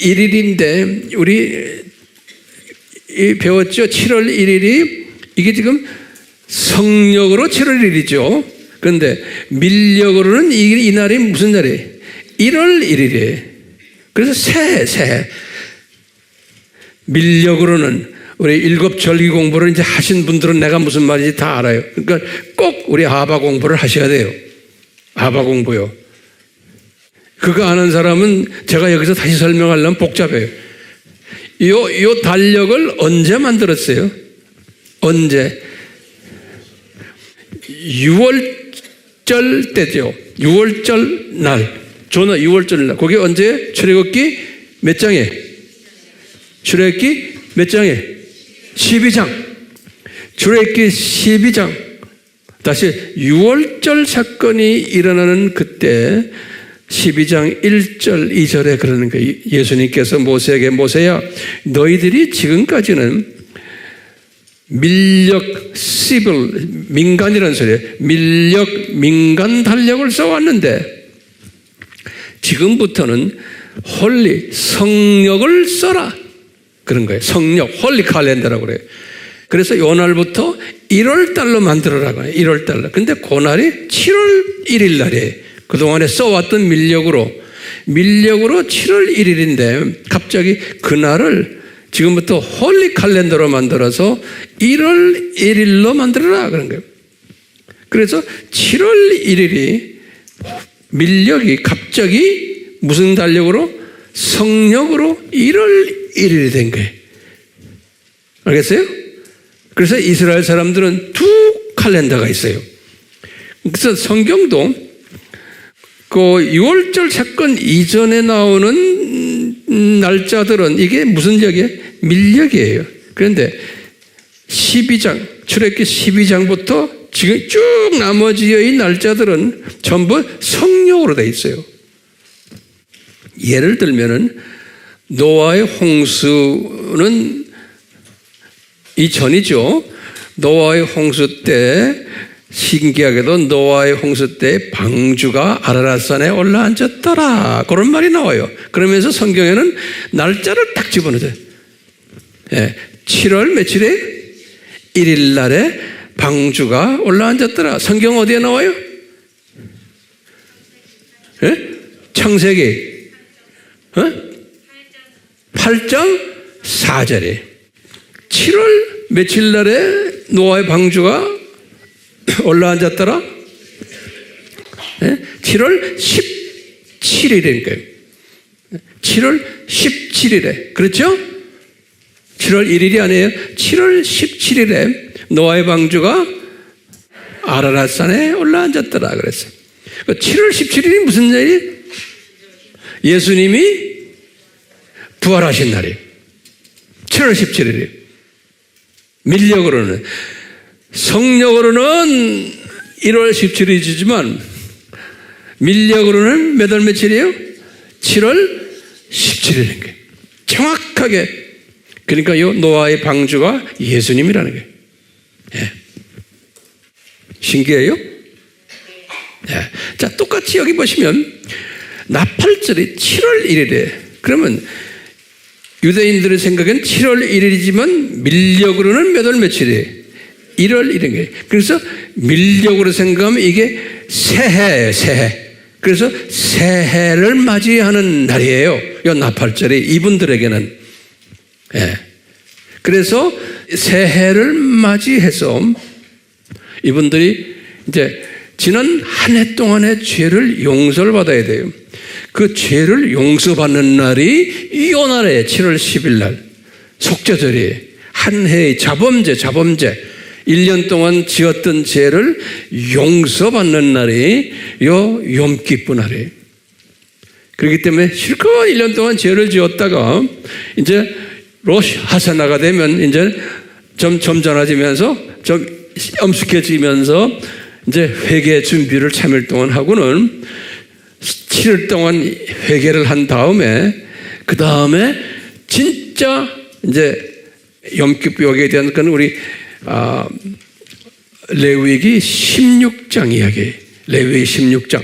1일인데 우리 배웠죠? 7월 1일이 이게 지금 성력으로 7월 1일이죠. 그런데 밀력으로는 이 날이 무슨 날이에요? 1월 1일이에요. 그래서 새해. 밀력으로는 우리 7절기 공부를 이제 하신 분들은 내가 무슨 말인지 다 알아요. 그러니까 꼭 우리 아바 공부를 하셔야 돼요. 아바 공부요. 그거 아는 사람은 제가 여기서 다시 설명하려면 복잡해요. 요 달력을 언제 만들었어요? 언제? 6월절 때죠. 6월절 날. 조나 6월절 날. 그게 언제? 출애굽기 몇 장에? 출애굽기 몇 장에? 12장. 출애굽기 12장. 다시 6월절 사건이 일어나는 그때 12장 1절 2절에 그러는 거예요. 예수님께서 모세에게 모세야 너희들이 지금까지는 민간이라는 소리예요. 민간 달력을 써왔는데 지금부터는 홀리 성력을 써라. 그런 거예요. 성령, 홀리 칼렌더라고 그래요. 그래서 요 날부터 1월 달로 만들어라고 해요. 1월 달로. 근데 그날이 7월 1일 날이에요. 그동안에 써왔던 밀력으로 7월 1일인데 갑자기 그날을 지금부터 홀리 칼렌더로 만들어서 1월 1일로 만들어라 그런 거예요. 그래서 7월 1일이 밀력이 갑자기 무슨 달력으로? 성력으로 1월 1일이 된 거예요. 알겠어요? 그래서 이스라엘 사람들은 두 칼렌더가 있어요. 그래서 성경도 그 6월절 사건 이전에 나오는 날짜들은 이게 무슨 역이에요? 밀력이에요. 그런데 12장, 출애굽기 12장부터 지금 쭉 나머지의 날짜들은 전부 성령으로 되어 있어요. 예를 들면은 노아의 홍수는 이전이죠. 노아의 홍수 때 신기하게도 노아의 홍수 때 방주가 아라랏산에 올라앉았더라. 그런 말이 나와요. 그러면서 성경에는 날짜를 딱 집어넣어요. 7월 며칠에 1일 날에 방주가 올라앉았더라. 성경 어디에 나와요? 창세기 8장 4절에 7월 며칠 날에 노아의 방주가 올라앉았더라? 7월 17일인 거예요. 7월 17일에. 그렇죠? 7월 1일이 아니에요. 7월 17일에 노아의 방주가 아라랏산에 올라앉았더라 그랬어요. 7월 17일이 무슨 날이에요? 예수님이 부활하신 날이에요. 7월 17일이에요. 밀력으로는. 성력으로는 1월 17일이지만 밀력으로는 몇 월 며칠이에요? 7월 17일인 거예요. 정확하게. 그러니까 이 노아의 방주가 예수님이라는 거예요. 신기해요? 자, 똑같이 여기 보시면 나팔절이 7월 1일에 그러면 유대인들의 생각엔 7월 1일이지만 밀력으로는 몇 월 며칠이에요? 1월 1일이에요. 그래서 밀력으로 생각하면 이게 새해예요, 새해. 그래서 새해를 맞이하는 날이에요. 이 나팔절이 이분들에게는. 그래서 새해를 맞이해서 이분들이 이제 지난 한 해 동안의 죄를 용서를 받아야 돼요. 그 죄를 용서받는 날이 이 날에 7월 10일 날 속죄절이에요. 한 해의 자범죄 1년 동안 지었던 죄를 용서받는 날이 요 욤기쁘 날이에요. 그렇기 때문에 실컷 1년 동안 죄를 지었다가 이제 로시 하사나가 되면 이제 좀 점잖아지면서 좀 엄숙해지면서 이제 회개 준비를 3일 동안 하고는 7일 동안 회개를 한 다음에 그 다음에 진짜 이제 욤기쁘에 대한 건 우리 레위기 16장 이야기. 레위기 16장.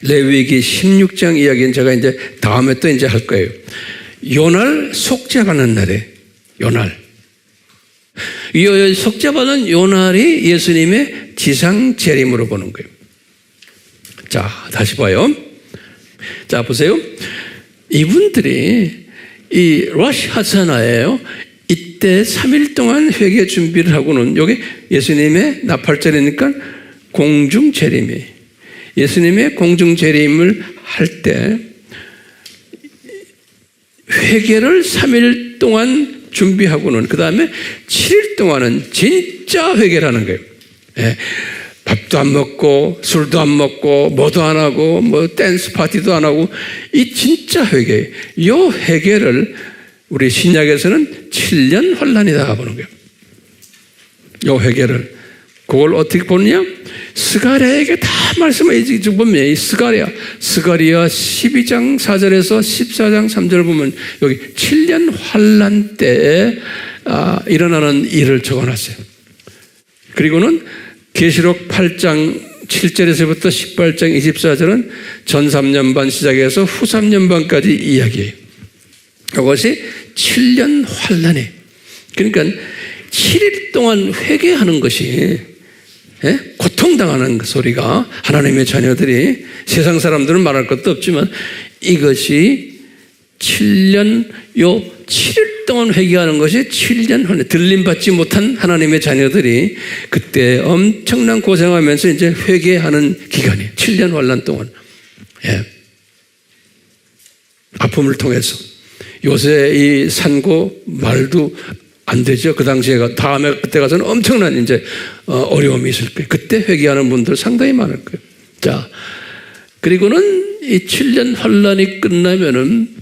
레위기 16장 이야기는 제가 이제 다음에 또 이제 할 거예요. 요날 속죄받는 날에 요날. 이 속죄받은 요날이 예수님의 지상 재림으로 보는 거예요. 자, 다시 봐요. 자, 보세요. 이분들이 이 로시 하사나예요. 이때 3일 동안 회개 준비를 하고는 여기 예수님의 나팔절이니까 공중 재림이 예수님의 공중 재림을 할 때 회개를 3일 동안 준비하고는 그 다음에 7일 동안은 진짜 회개를 하는 거예요. 밥도 안 먹고 술도 안 먹고 뭐도 안 하고 뭐 댄스 파티도 안 하고 이 진짜 회개. 이 회개를 우리 신약에서는 7년 환란이다 보는 거예요. 이 회개를 그걸 어떻게 보느냐? 스가랴에게 다 말씀해 보면 이 스가랴 12장 4절에서 14장 3절을 보면 여기 7년 환란 때에 일어나는 일을 적어놨어요. 그리고는 계시록 8장 7절에서부터 18장 24절은 전 3년 반 시작해서 후 3년 반까지 이야기해요. 이것이 7년 환난이. 그러니까 7일 동안 회개하는 것이 고통당하는 소리가 하나님의 자녀들이 세상 사람들은 말할 것도 없지만 이것이 7년 7일 동안 회개하는 것이 7년 환난. 들림받지 못한 하나님의 자녀들이 그때 엄청난 고생하면서 이제 회개하는 기간이에요. 7년 환난 동안. 아픔을 통해서. 요새 이 산고 말도 안 되죠. 그 당시에 다음에 그때 가서는 엄청난 이제 어려움이 있을 거예요. 그때 회개하는 분들 상당히 많을 거예요. 자, 그리고는 이 7년 환란이 끝나면은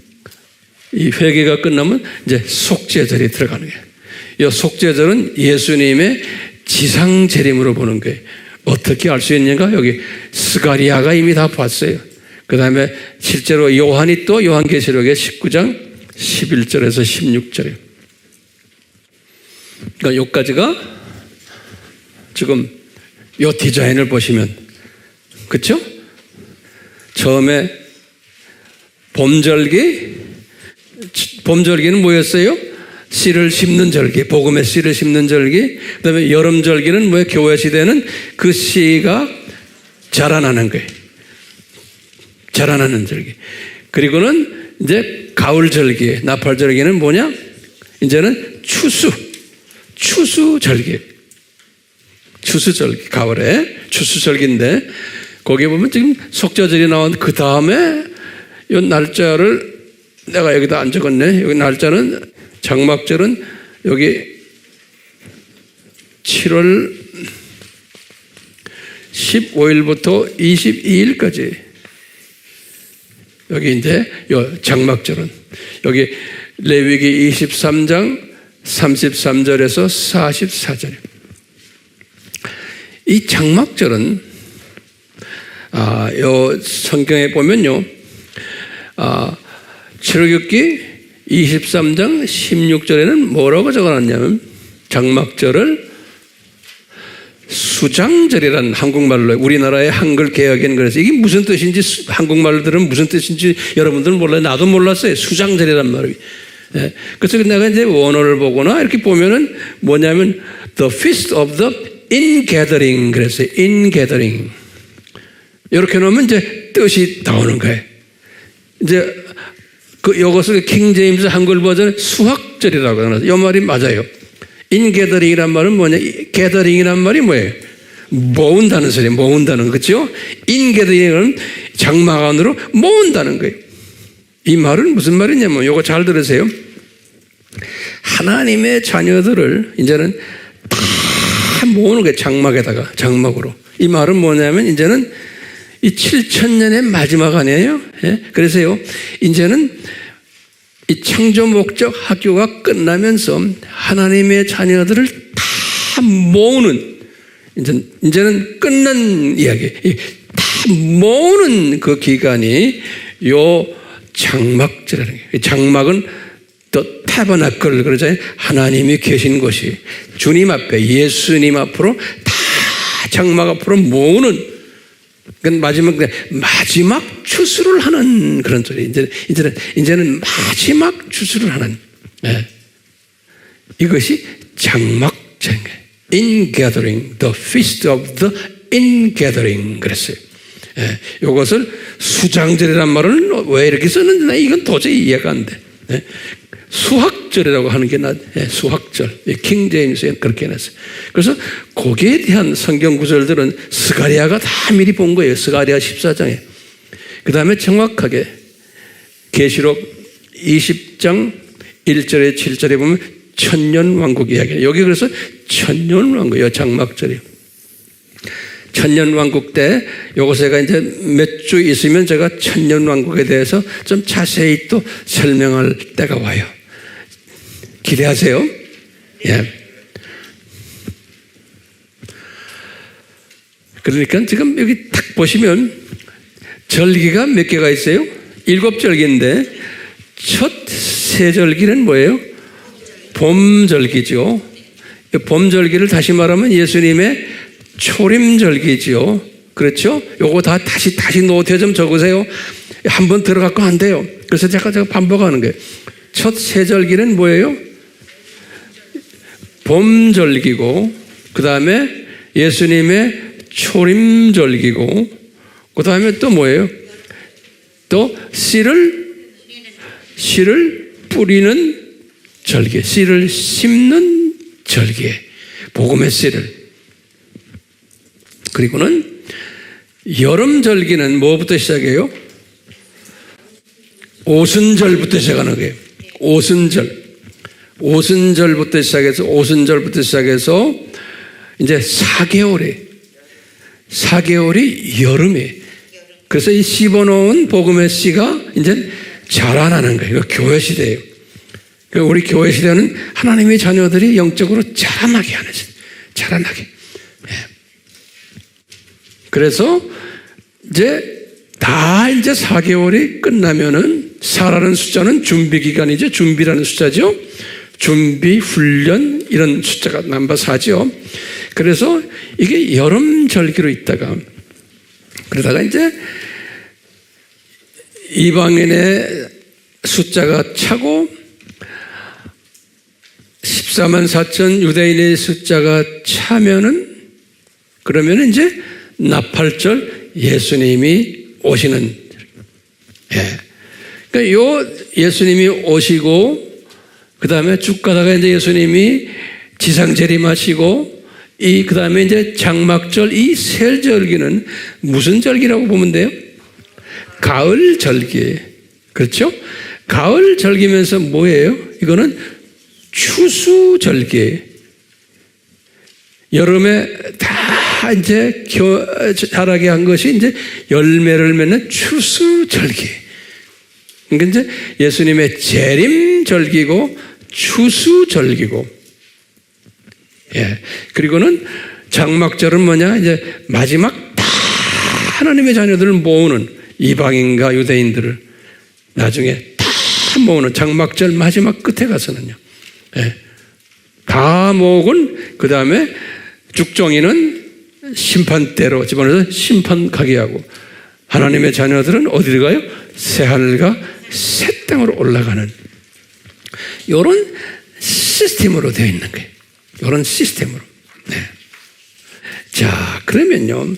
이 회개가 끝나면 이제 속죄절이 들어가는 거예요. 이 속죄절은 예수님의 지상 재림으로 보는 거예요. 어떻게 알 수 있는가? 여기 스가리아가 이미 다 봤어요. 그 다음에 실제로 요한이 또 요한계시록의 19장 11절에서 16절이에요. 그러니까 여기까지가 지금 요 디자인을 보시면, 그렇죠? 처음에 봄절기는 뭐였어요? 씨를 심는 절기, 복음의 씨를 심는 절기. 그 다음에 여름절기는 뭐예요? 교회 시대는 그 씨가 자라나는 거예요. 자라나는 절기. 그리고는 이제 가을절기, 나팔절기는 뭐냐? 이제는 추수절기. 추수절기, 가을에 추수절기인데, 거기에 보면 지금 속죄절이 나왔는데, 그 다음에 이 날짜를 내가 여기다 안 적었네. 여기 날짜는, 장막절은 여기 7월 15일부터 22일까지. 여기 이제 장막절은 여기 레위기 23장 33절에서 44절. 이 장막절은 요 성경에 보면요, 출애굽기 23장 16절에는 뭐라고 적어놨냐면 장막절을 수장절이라는 한국말로, 우리나라의 한글 개혁엔 그래서 이게 무슨 뜻인지, 한국말로 들으면 무슨 뜻인지 여러분들은 몰라요. 나도 몰랐어요. 수장절이란 말이. 그래서 내가 이제 원어를 보거나 이렇게 보면은 뭐냐면 The Feast of the Ingathering 그랬어요. Ingathering. 이렇게 놓으면 이제 뜻이 나오는 거예요. 이제 이것을 킹제임스 한글 버전 수학절이라고 하는 이 말이 맞아요. 인게더링이란 말은 뭐냐? 게더링이란 말이 뭐예요? 모은다는 소리예요. 모은다는, 그렇죠? 인게더링은 장막 안으로 모은다는 거예요. 이 말은 무슨 말이냐면 이거 잘 들으세요. 하나님의 자녀들을 이제는 다 모으는 거예요. 장막에다가, 장막으로. 이 말은 뭐냐면 이제는 이 7,000년의 마지막 아니에요? 그래서요, 이제는 이 창조 목적 학교가 끝나면서 하나님의 자녀들을 다 모으는, 이제는 끝난 이야기, 다 모으는 그 기간이 요 장막절이라는 거예요. 장막은 또 타버나클 그러잖아요. 하나님이 계신 곳이 주님 앞에, 예수님 앞으로 다 장막 앞으로 모으는, 마지막 추수를 하는 그런 소리. 이제는 마지막 추수를 하는. 이것이 장막절. Ingathering, the feast of the ingathering 그랬어요. 이것을 수장절이란 말은 왜 이렇게 썼는지 이건 도저히 이해가 안 돼. 수학절이라고 하는 게 수학절. 킹제임스에 그렇게 해놨어요. 그래서 거기에 대한 성경 구절들은 스가랴가 다 미리 본 거예요. 스가랴 14장에. 그 다음에 정확하게 계시록 20장 1절에 7절에 보면 천년왕국 이야기예요. 여기 그래서 천년왕국이에요. 장막절이에요. 천년왕국 때 요것에가 이제 몇 주 있으면 제가 천년왕국에 대해서 좀 자세히 또 설명할 때가 와요. 기대하세요. 예. 그러니까 지금 여기 딱 보시면 절기가 몇 개가 있어요? 7절기인데 첫 세 절기는 뭐예요? 봄절기죠. 봄절기를 다시 말하면 예수님의 초림절기죠. 그렇죠? 요거 다 다시 노트에 좀 적으세요. 한번 들어갖고 안 돼요. 그래서 제가 반복하는 거예요. 첫 세절기는 뭐예요? 봄절기고, 그 다음에 예수님의 초림절기고, 그 다음에 또 뭐예요? 또 씨를 뿌리는 절기, 씨를 심는 절기, 복음의 씨를. 그리고는 여름절기는 뭐부터 시작해요? 오순절부터 시작하는 거예요. 오순절부터 시작해서 이제 4개월이 여름에. 그래서 이 씹어놓은 복음의 씨가 이제 자라나는 거예요. 이거 교회 시대예요. 우리 교회 시대는 하나님의 자녀들이 영적으로 자라나게 하는 시대. 자라나게. 그래서 이제 다 이제 4개월이 끝나면은 4라는 숫자는 준비 기간이죠. 준비라는 숫자죠. 준비, 훈련 이런 숫자가 넘버 4죠. 그래서 이게 여름 절기로 있다가 그러다가 이제 이방인의 숫자가 차고 14만 4천 유대인의 숫자가 차면은 그러면 이제 나팔절 예수님이 오시는. 그러니까 요 예수님이 오시고 그 다음에 쭉 가다가 이제 예수님이 지상 재림하시고 그 다음에 이제 장막절 이 세 절기는 무슨 절기라고 보면 돼요? 가을 절기. 그렇죠? 가을 절기면서 뭐예요? 이거는 추수 절기. 여름에 다 이제 자라게 한 것이 이제 열매를 맺는 추수 절기. 그러니까 이제 예수님의 재림 절기고 추수 절기고. 그리고는 장막절은 뭐냐? 이제 마지막 다 하나님의 자녀들을 모으는 이방인과 유대인들을 나중에 다 모으는 장막절 마지막 끝에 가서는요. 다 모으곤 그 다음에 죽정이는 심판대로 집어넣어서 심판 가게 하고 하나님의 자녀들은 어디로 가요? 새하늘과 새 땅으로 올라가는 이런 시스템으로 되어 있는 거예요. 이런 시스템으로. 자, 그러면요.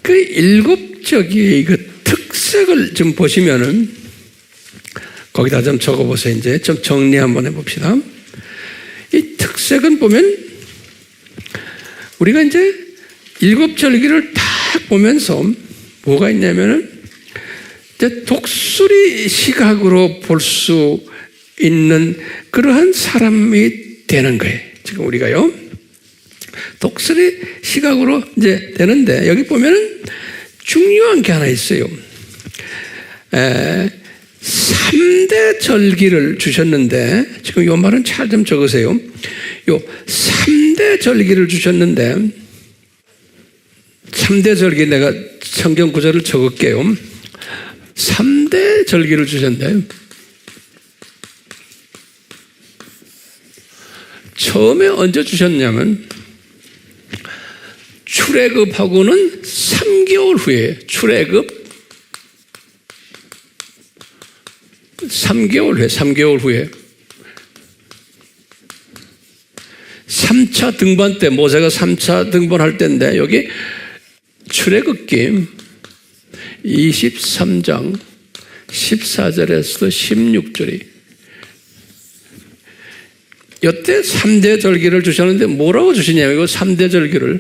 그 7적의 그 특색을 좀 보시면은 거기다 좀 적어보세요. 이제 좀 정리 한번 해봅시다. 이 특색은 보면 우리가 이제 7절기를 딱 보면서 뭐가 있냐면은 이제 독수리 시각으로 볼 수 있는 그러한 사람이 되는 거예요. 지금 우리가요. 독수리 시각으로 이제 되는데 여기 보면은 중요한 게 하나 있어요. 3대 절기를 주셨는데 지금 이 말은 잘 좀 적으세요. 요 3대 절기를 주셨는데 3대 절기 내가 성경 구절을 적을게요. 3대 절기를 주셨는데 처음에 언제 주셨냐면 출애굽하고는 3개월 후에 출애굽 3개월 후에 3차 등반 때 모세가 3차 등반할 때인데 여기 출애굽기 23장 14절에서 16절이 이때 3대 절기를 주셨는데 뭐라고 주시냐면 이거 3대 절기를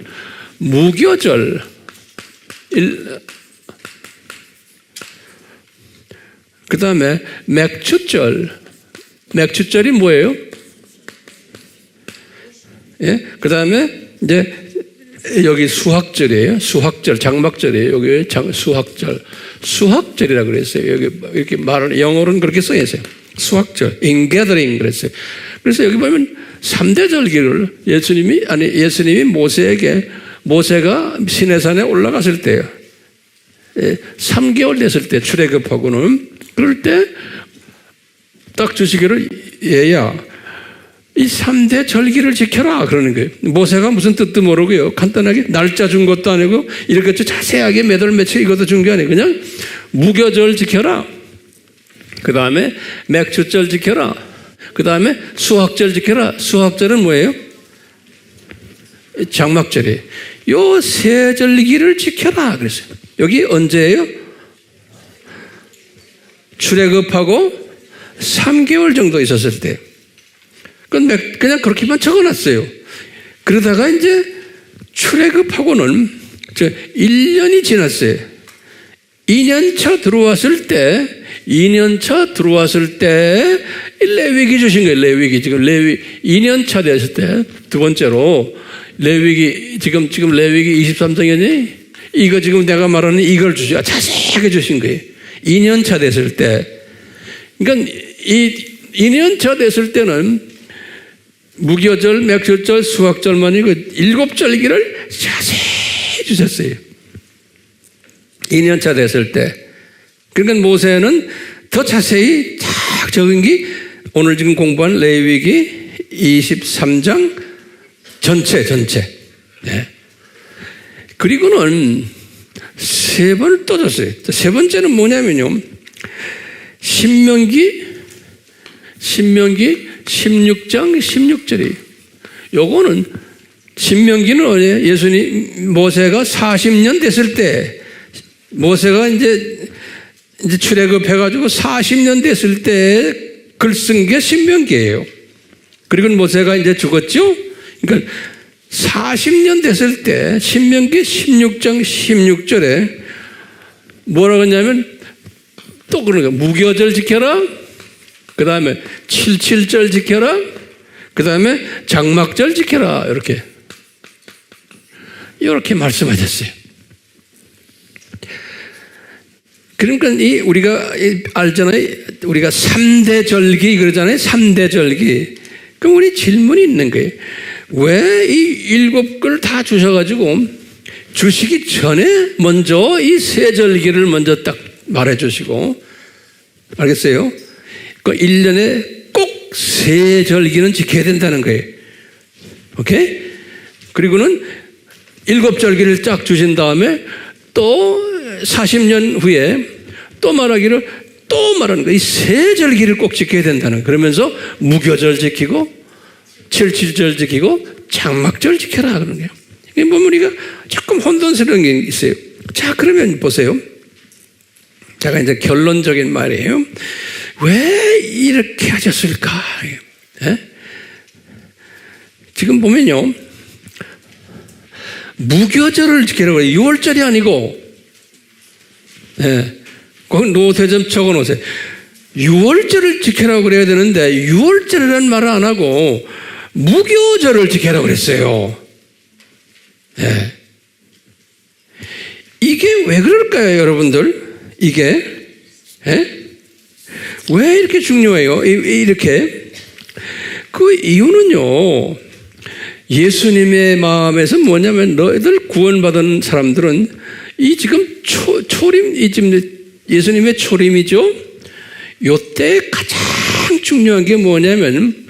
무교절 그 다음에 맥추절이 뭐예요? 그 다음에 이제 여기 수학절이에요. 수학절, 장막절이에요. 여기 수학절이라고 그랬어요. 여기 이렇게 말을 영어로는 그렇게 써 있어요. 수학절, ingathering 그랬어요. 그래서 여기 보면 3대 절기를 예수님이 모세가 시내산에 올라갔을 때요. 3개월 됐을 때 출애굽하고는 그럴 때 딱 주시기를 얘야 이 3대 절기를 지켜라 그러는 거예요. 모세가 무슨 뜻도 모르고요. 간단하게 날짜 준 것도 아니고 이렇게 자세하게 몇 월 며칠 이것도 준 게 아니에요. 그냥 무교절 지켜라. 그 다음에 맥주절 지켜라. 그 다음에 수학절 지켜라. 수학절은 뭐예요? 장막절이에요. 요 세 절기를 지켜라 그랬어요. 여기 언제예요? 출애굽하고 3개월 정도 있었을 때. 그냥 그렇게만 적어놨어요. 그러다가 이제 출애굽하고는 1년이 지났어요. 2년차 들어왔을 때 레위기 주신 거예요. 레위기. 지금 2년차 됐을 때 두 번째로 레위기, 지금 레위기 23장이니 이거 지금 내가 말하는 이걸 자세하게 주신 거예요. 2년차 됐을 때. 그러니까 2년차 됐을 때는 무교절, 맥주절, 수학절만이 그 7절기를 자세히 주셨어요. 2년차 됐을 때. 그러니까 모세는 더 자세히 딱 적은 게 오늘 지금 공부한 레위기 23장 전체. 네. 그리고는 세 번을 또 줬어요. 세 번째는 뭐냐면요. 신명기 16장 16절이에요. 요거는 신명기는 어디에 예수님 모세가 40년 됐을 때 모세가 이제 출애굽해가지고 40년 됐을 때 글 쓴 게 신명기예요. 그리고 모세가 이제 죽었죠. 그러니까 40년 됐을 때 신명기 16장 16절에 뭐라고 했냐면 또 그런 거예요. 무교절 지켜라. 그 다음에 77절 지켜라. 그 다음에 장막절 지켜라. 이렇게 말씀하셨어요. 그러니까 우리가 알잖아요. 우리가 3대 절기 그러잖아요. 3대 절기. 그럼 우리 질문이 있는 거예요. 왜 이 7글 다 주셔가지고 주시기 전에 먼저 이 세 절기를 먼저 딱 말해주시고, 알겠어요? 그 1년에 꼭 세 절기는 지켜야 된다는 거예요. 오케이? 그리고는 7절기를 쫙 주신 다음에 또 40년 후에 또 말하는 거예요. 이 세 절기를 꼭 지켜야 된다는 거예요. 그러면서 무교절 지키고 77절 지키고 장막절 지켜라 그러는 거예요. 이게 보면 우리가 조금 혼돈스러운 게 있어요. 자, 그러면 보세요. 제가 이제 결론적인 말이에요. 왜 이렇게 하셨을까? 예? 지금 보면요. 무교절을 지키라고 해요. 6월절이 아니고, 예. 거기 노트에 적어 놓으세요. 6월절을 지키라고 그래야 되는데, 6월절이라는 말을 안 하고, 무교절을 지키라고 그랬어요. 예. 이게 왜 그럴까요, 여러분들? 이게? 예? 왜 이렇게 중요해요? 이렇게? 그 이유는요, 예수님의 마음에서 뭐냐면, 너희들 구원받은 사람들은 이 지금 초림, 이 지금 예수님의 초림이죠? 요때 가장 중요한 게 뭐냐면,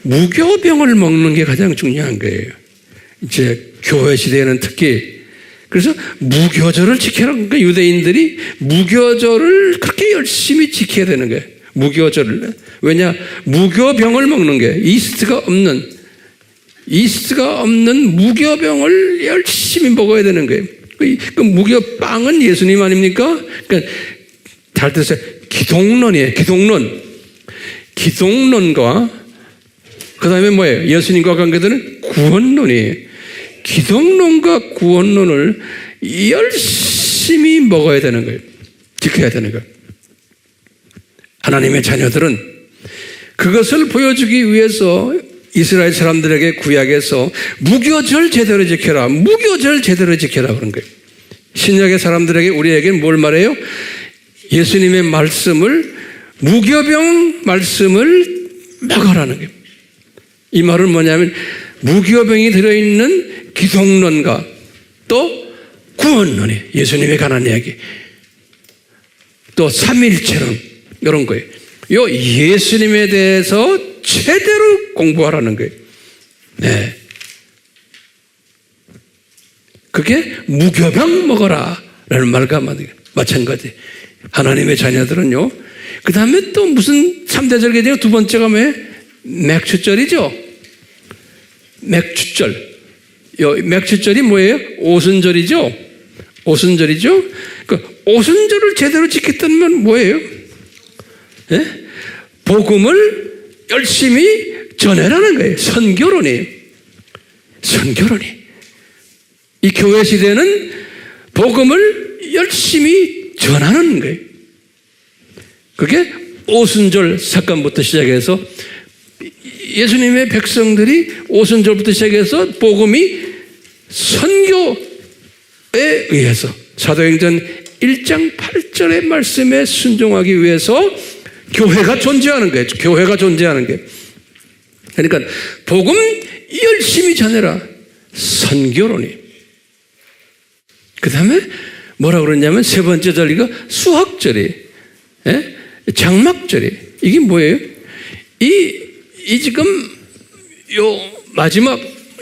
무교병을 먹는 게 가장 중요한 거예요. 이제 교회 시대에는 특히. 그래서 무교절을 지켜라. 그러니까 유대인들이 무교절을 그렇게 열심히 지켜야 되는 거예요. 무교절을. 왜냐? 무교병을 먹는 게 이스트가 없는 무교병을 열심히 먹어야 되는 거예요. 그 무교빵은 예수님 아닙니까? 그러니까 잘 들으세요. 기독론이에요. 기독론과 그 다음에 뭐예요? 예수님과 관계되는 구원론이에요. 기독론과 구원론을 열심히 먹어야 되는 거예요. 지켜야 되는 거예요. 하나님의 자녀들은 그것을 보여주기 위해서 이스라엘 사람들에게 구약에서 무교절 제대로 지켜라. 무교절 제대로 지켜라 그런 거예요. 신약의 사람들에게 우리에게 뭘 말해요? 예수님의 말씀을 무교병 말씀을 먹으라는 거예요. 이 말은 뭐냐면 무교병이 들어있는 기독론과 또 구원론이 예수님에 관한 이야기 또 삼일체론 이런 거예요. 요 예수님에 대해서 제대로 공부하라는 거예요. 네. 그게 무교병 먹어라 라는 말과 마찬가지. 하나님의 자녀들은요 그 다음에 또 무슨 3대 절기죠? 두 번째가 뭐예요? 맥추절이죠. 맥추절. 맥추절이 뭐예요? 오순절이죠. 오순절이죠. 그 오순절을 제대로 지켰다면 뭐예요? 예? 복음을 열심히 전해라는 거예요. 선교론이. 이 교회 시대는 복음을 열심히 전하는 거예요. 그게 오순절 사건부터 시작해서 예수님의 백성들이 오순절부터 시작해서 복음이 선교에 의해서 사도행전 1장 8절의 말씀에 순종하기 위해서 교회가 존재하는 거예요. 교회가 존재하는 게. 그러니까 복음 열심히 전해라. 선교론이. 그 다음에 뭐라고 그러냐면 세 번째 절기가 수학절이, 예? 장막절이. 이게 뭐예요? 이 지금 요 마지막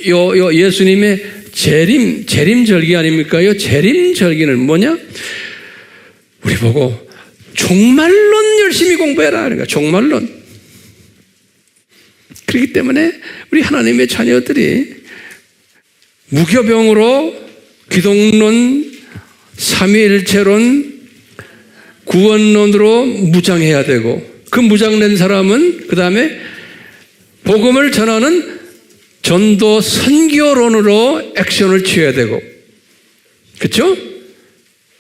요 예수님의 재림절기 아닙니까? 요 재림절기는 뭐냐? 우리 보고 종말론 열심히 공부해라. 그러니까 종말론. 그렇기 때문에 우리 하나님의 자녀들이 무교병으로 기독론, 삼위일체론, 구원론으로 무장해야 되고 그 무장된 사람은 그 다음에 복음을 전하는 전도 선교론으로 액션을 취해야 되고 그렇죠?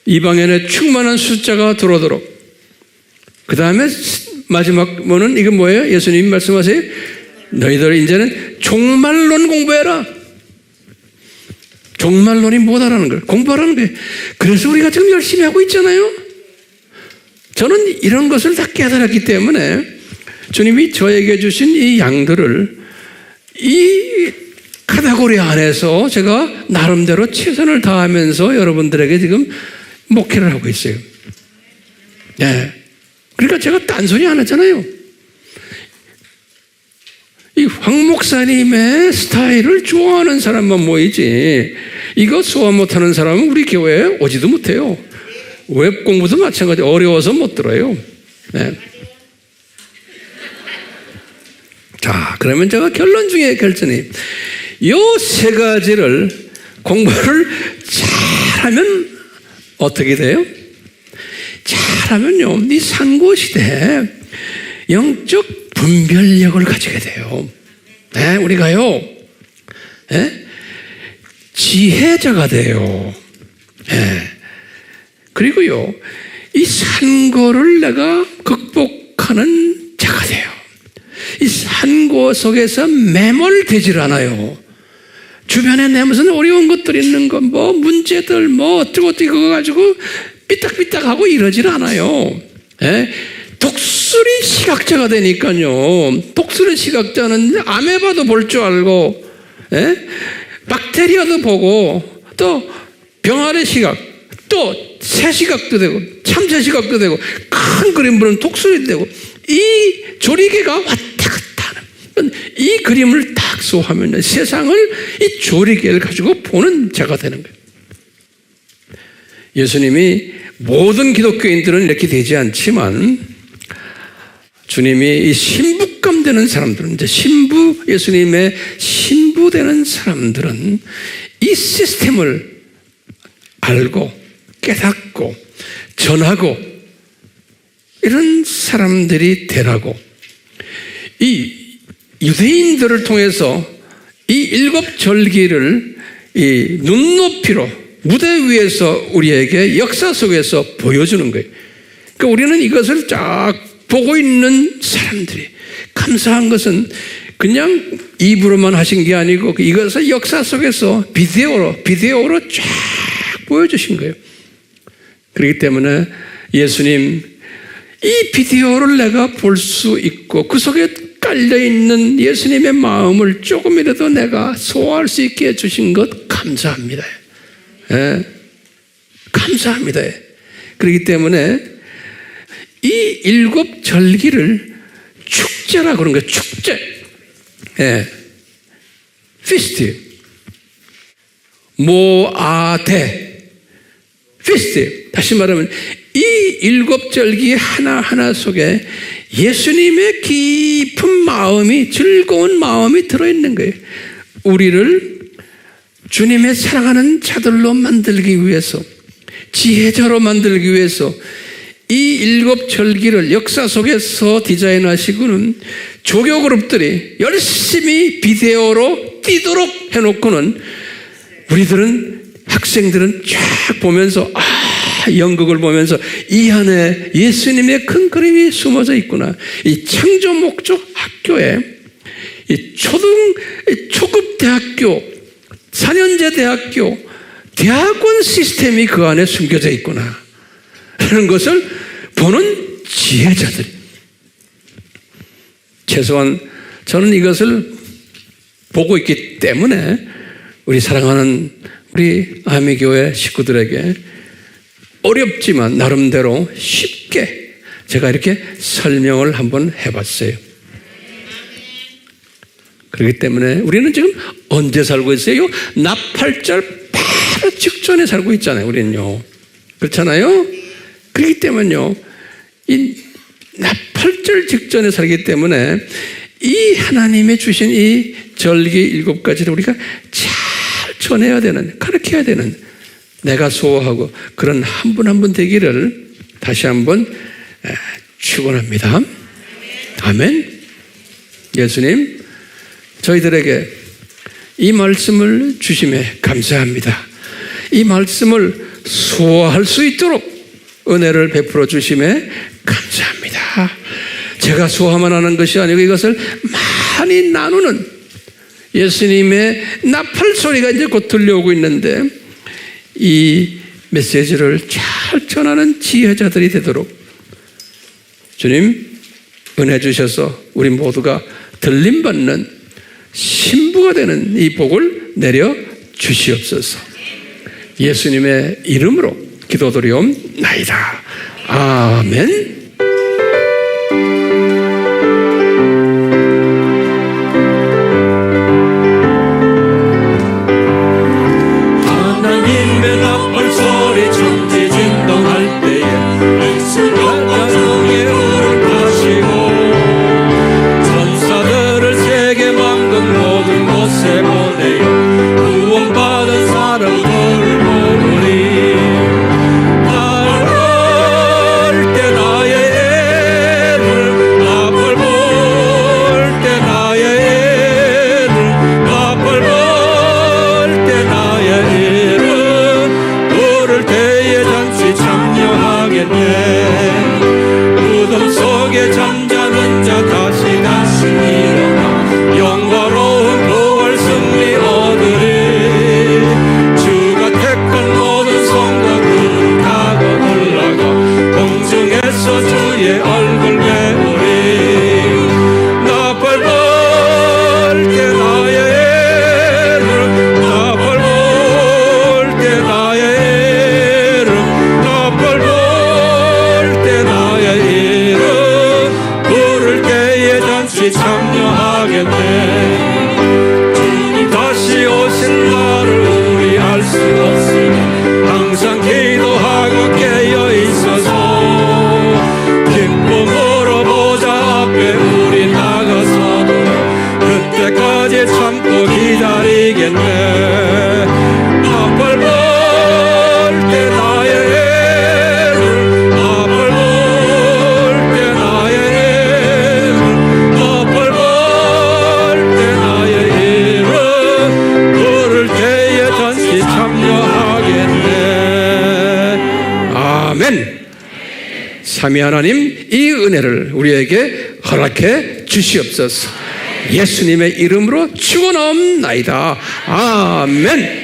이방인의 충만한 숫자가 들어오도록 그 다음에 마지막 뭐는 이게 뭐예요? 예수님이 말씀하세요. 너희들 이제는 종말론 공부해라. 종말론이 뭐다라는 걸 공부하라는 거예요. 그래서 우리가 지금 열심히 하고 있잖아요. 저는 이런 것을 다 깨달았기 때문에 주님이 저에게 주신 이 양들을 이 카테고리 안에서 제가 나름대로 최선을 다하면서 여러분들에게 지금 목회를 하고 있어요. 네. 그러니까 제가 딴소리 안 하잖아요. 이 황 목사님의 스타일을 좋아하는 사람만 모이지 이거 소화 못하는 사람은 우리 교회에 오지도 못해요. 웹 공부도 마찬가지 어려워서 못 들어요. 네. 자, 그러면 제가 결론 중에 결정이 요 세 가지를 공부를 잘하면 어떻게 돼요? 잘하면요, 이 상고시대에 영적 분별력을 가지게 돼요. 네, 우리가요, 네? 지혜자가 돼요. 네. 그리고요, 이 산고를 내가 극복하는 자가 돼요. 이 산고 속에서 매몰되질 않아요. 주변에 내 무슨 어려운 것들 있는 거, 뭐 문제들, 뭐 어쩌고 이거 가지고 삐딱삐딱하고 이러질 않아요. 예? 독수리 시각자가 되니까요. 독수리 시각자는 아메바도 볼 줄 알고, 예? 박테리아도 보고, 또 병아리 시각, 또 새 시각도 되고, 참새 시각도 되고, 큰 그림 보는 독수리도 되고, 이 조리개가 왔다 갔다 하는 이 그림을 딱 소화하면 세상을 이 조리개를 가지고 보는 자가 되는 거예요. 예수님이 모든 기독교인들은 이렇게 되지 않지만 주님이 이 신부감 되는 사람들은 이제 예수님의 신부 되는 사람들은 이 시스템을 알고 깨닫고 전하고 이런 사람들이 되라고 이 유대인들을 통해서 이 일곱 절기를 이 눈높이로 무대 위에서 우리에게 역사 속에서 보여주는 거예요. 그러니까 우리는 이것을 쫙 보고 있는 사람들이 감사한 것은 그냥 입으로만 하신 게 아니고 이것을 역사 속에서 비디오로 쫙 보여주신 거예요. 그렇기 때문에 예수님 이 비디오를 내가 볼 수 있고 그 속에 깔려있는 예수님의 마음을 조금이라도 내가 소화할 수 있게 해주신 것 감사합니다. 예, 감사합니다. 그렇기 때문에 이 일곱 절기를 축제라고 그러는 거예요. 축제. 예. 피스트. 모아테. 피스트. 다시 말하면 이 일곱 절기 하나하나 속에 예수님의 깊은 마음이, 즐거운 마음이 들어있는 거예요. 우리를 주님의 사랑하는 자들로 만들기 위해서, 지혜자로 만들기 위해서 이 일곱 절기를 역사 속에서 디자인하시고는 조교 그룹들이 열심히 비데오로 뛰도록 해놓고는 우리들은, 학생들은 쫙 보면서 연극을 보면서 이 안에 예수님의 큰 그림이 숨어져 있구나. 이 창조 목적 학교에 이 초급 대학교, 4년제 대학교, 대학원 시스템이 그 안에 숨겨져 있구나 하는 것을 보는 지혜자들이. 최소한 저는 이것을 보고 있기 때문에 우리 사랑하는 우리 아미교회 식구들에게 어렵지만 나름대로 쉽게 제가 이렇게 설명을 한번 해봤어요. 그렇기 때문에 우리는 지금 언제 살고 있어요? 나팔절 바로 직전에 살고 있잖아요. 우리는요. 그렇잖아요? 그렇기 때문에요, 이 나팔절 직전에 살기 때문에 이 하나님의 주신 이 절기 일곱 가지를 우리가 잘 전해야 되는, 가르쳐야 되는, 내가 소화하고 그런 한 분 한 분 되기를 다시 한번 축원합니다. 아멘. 예수님, 저희들에게 이 말씀을 주심에 감사합니다. 이 말씀을 소화할 수 있도록 은혜를 베풀어 주심에 감사합니다. 제가 소화만 하는 것이 아니고 이것을 많이 나누는 예수님의 나팔 소리가 이제 곧 들려오고 있는데 이 메시지를 잘 전하는 지혜자들이 되도록 주님 은혜 주셔서 우리 모두가 들림받는 신부가 되는 이 복을 내려 주시옵소서. 예수님의 이름으로 기도드리옵나이다. 아멘. 삼위 하나님 이 은혜를 우리에게 허락해 주시옵소서. 예수님의 이름으로 축원하옵나이다. 아멘.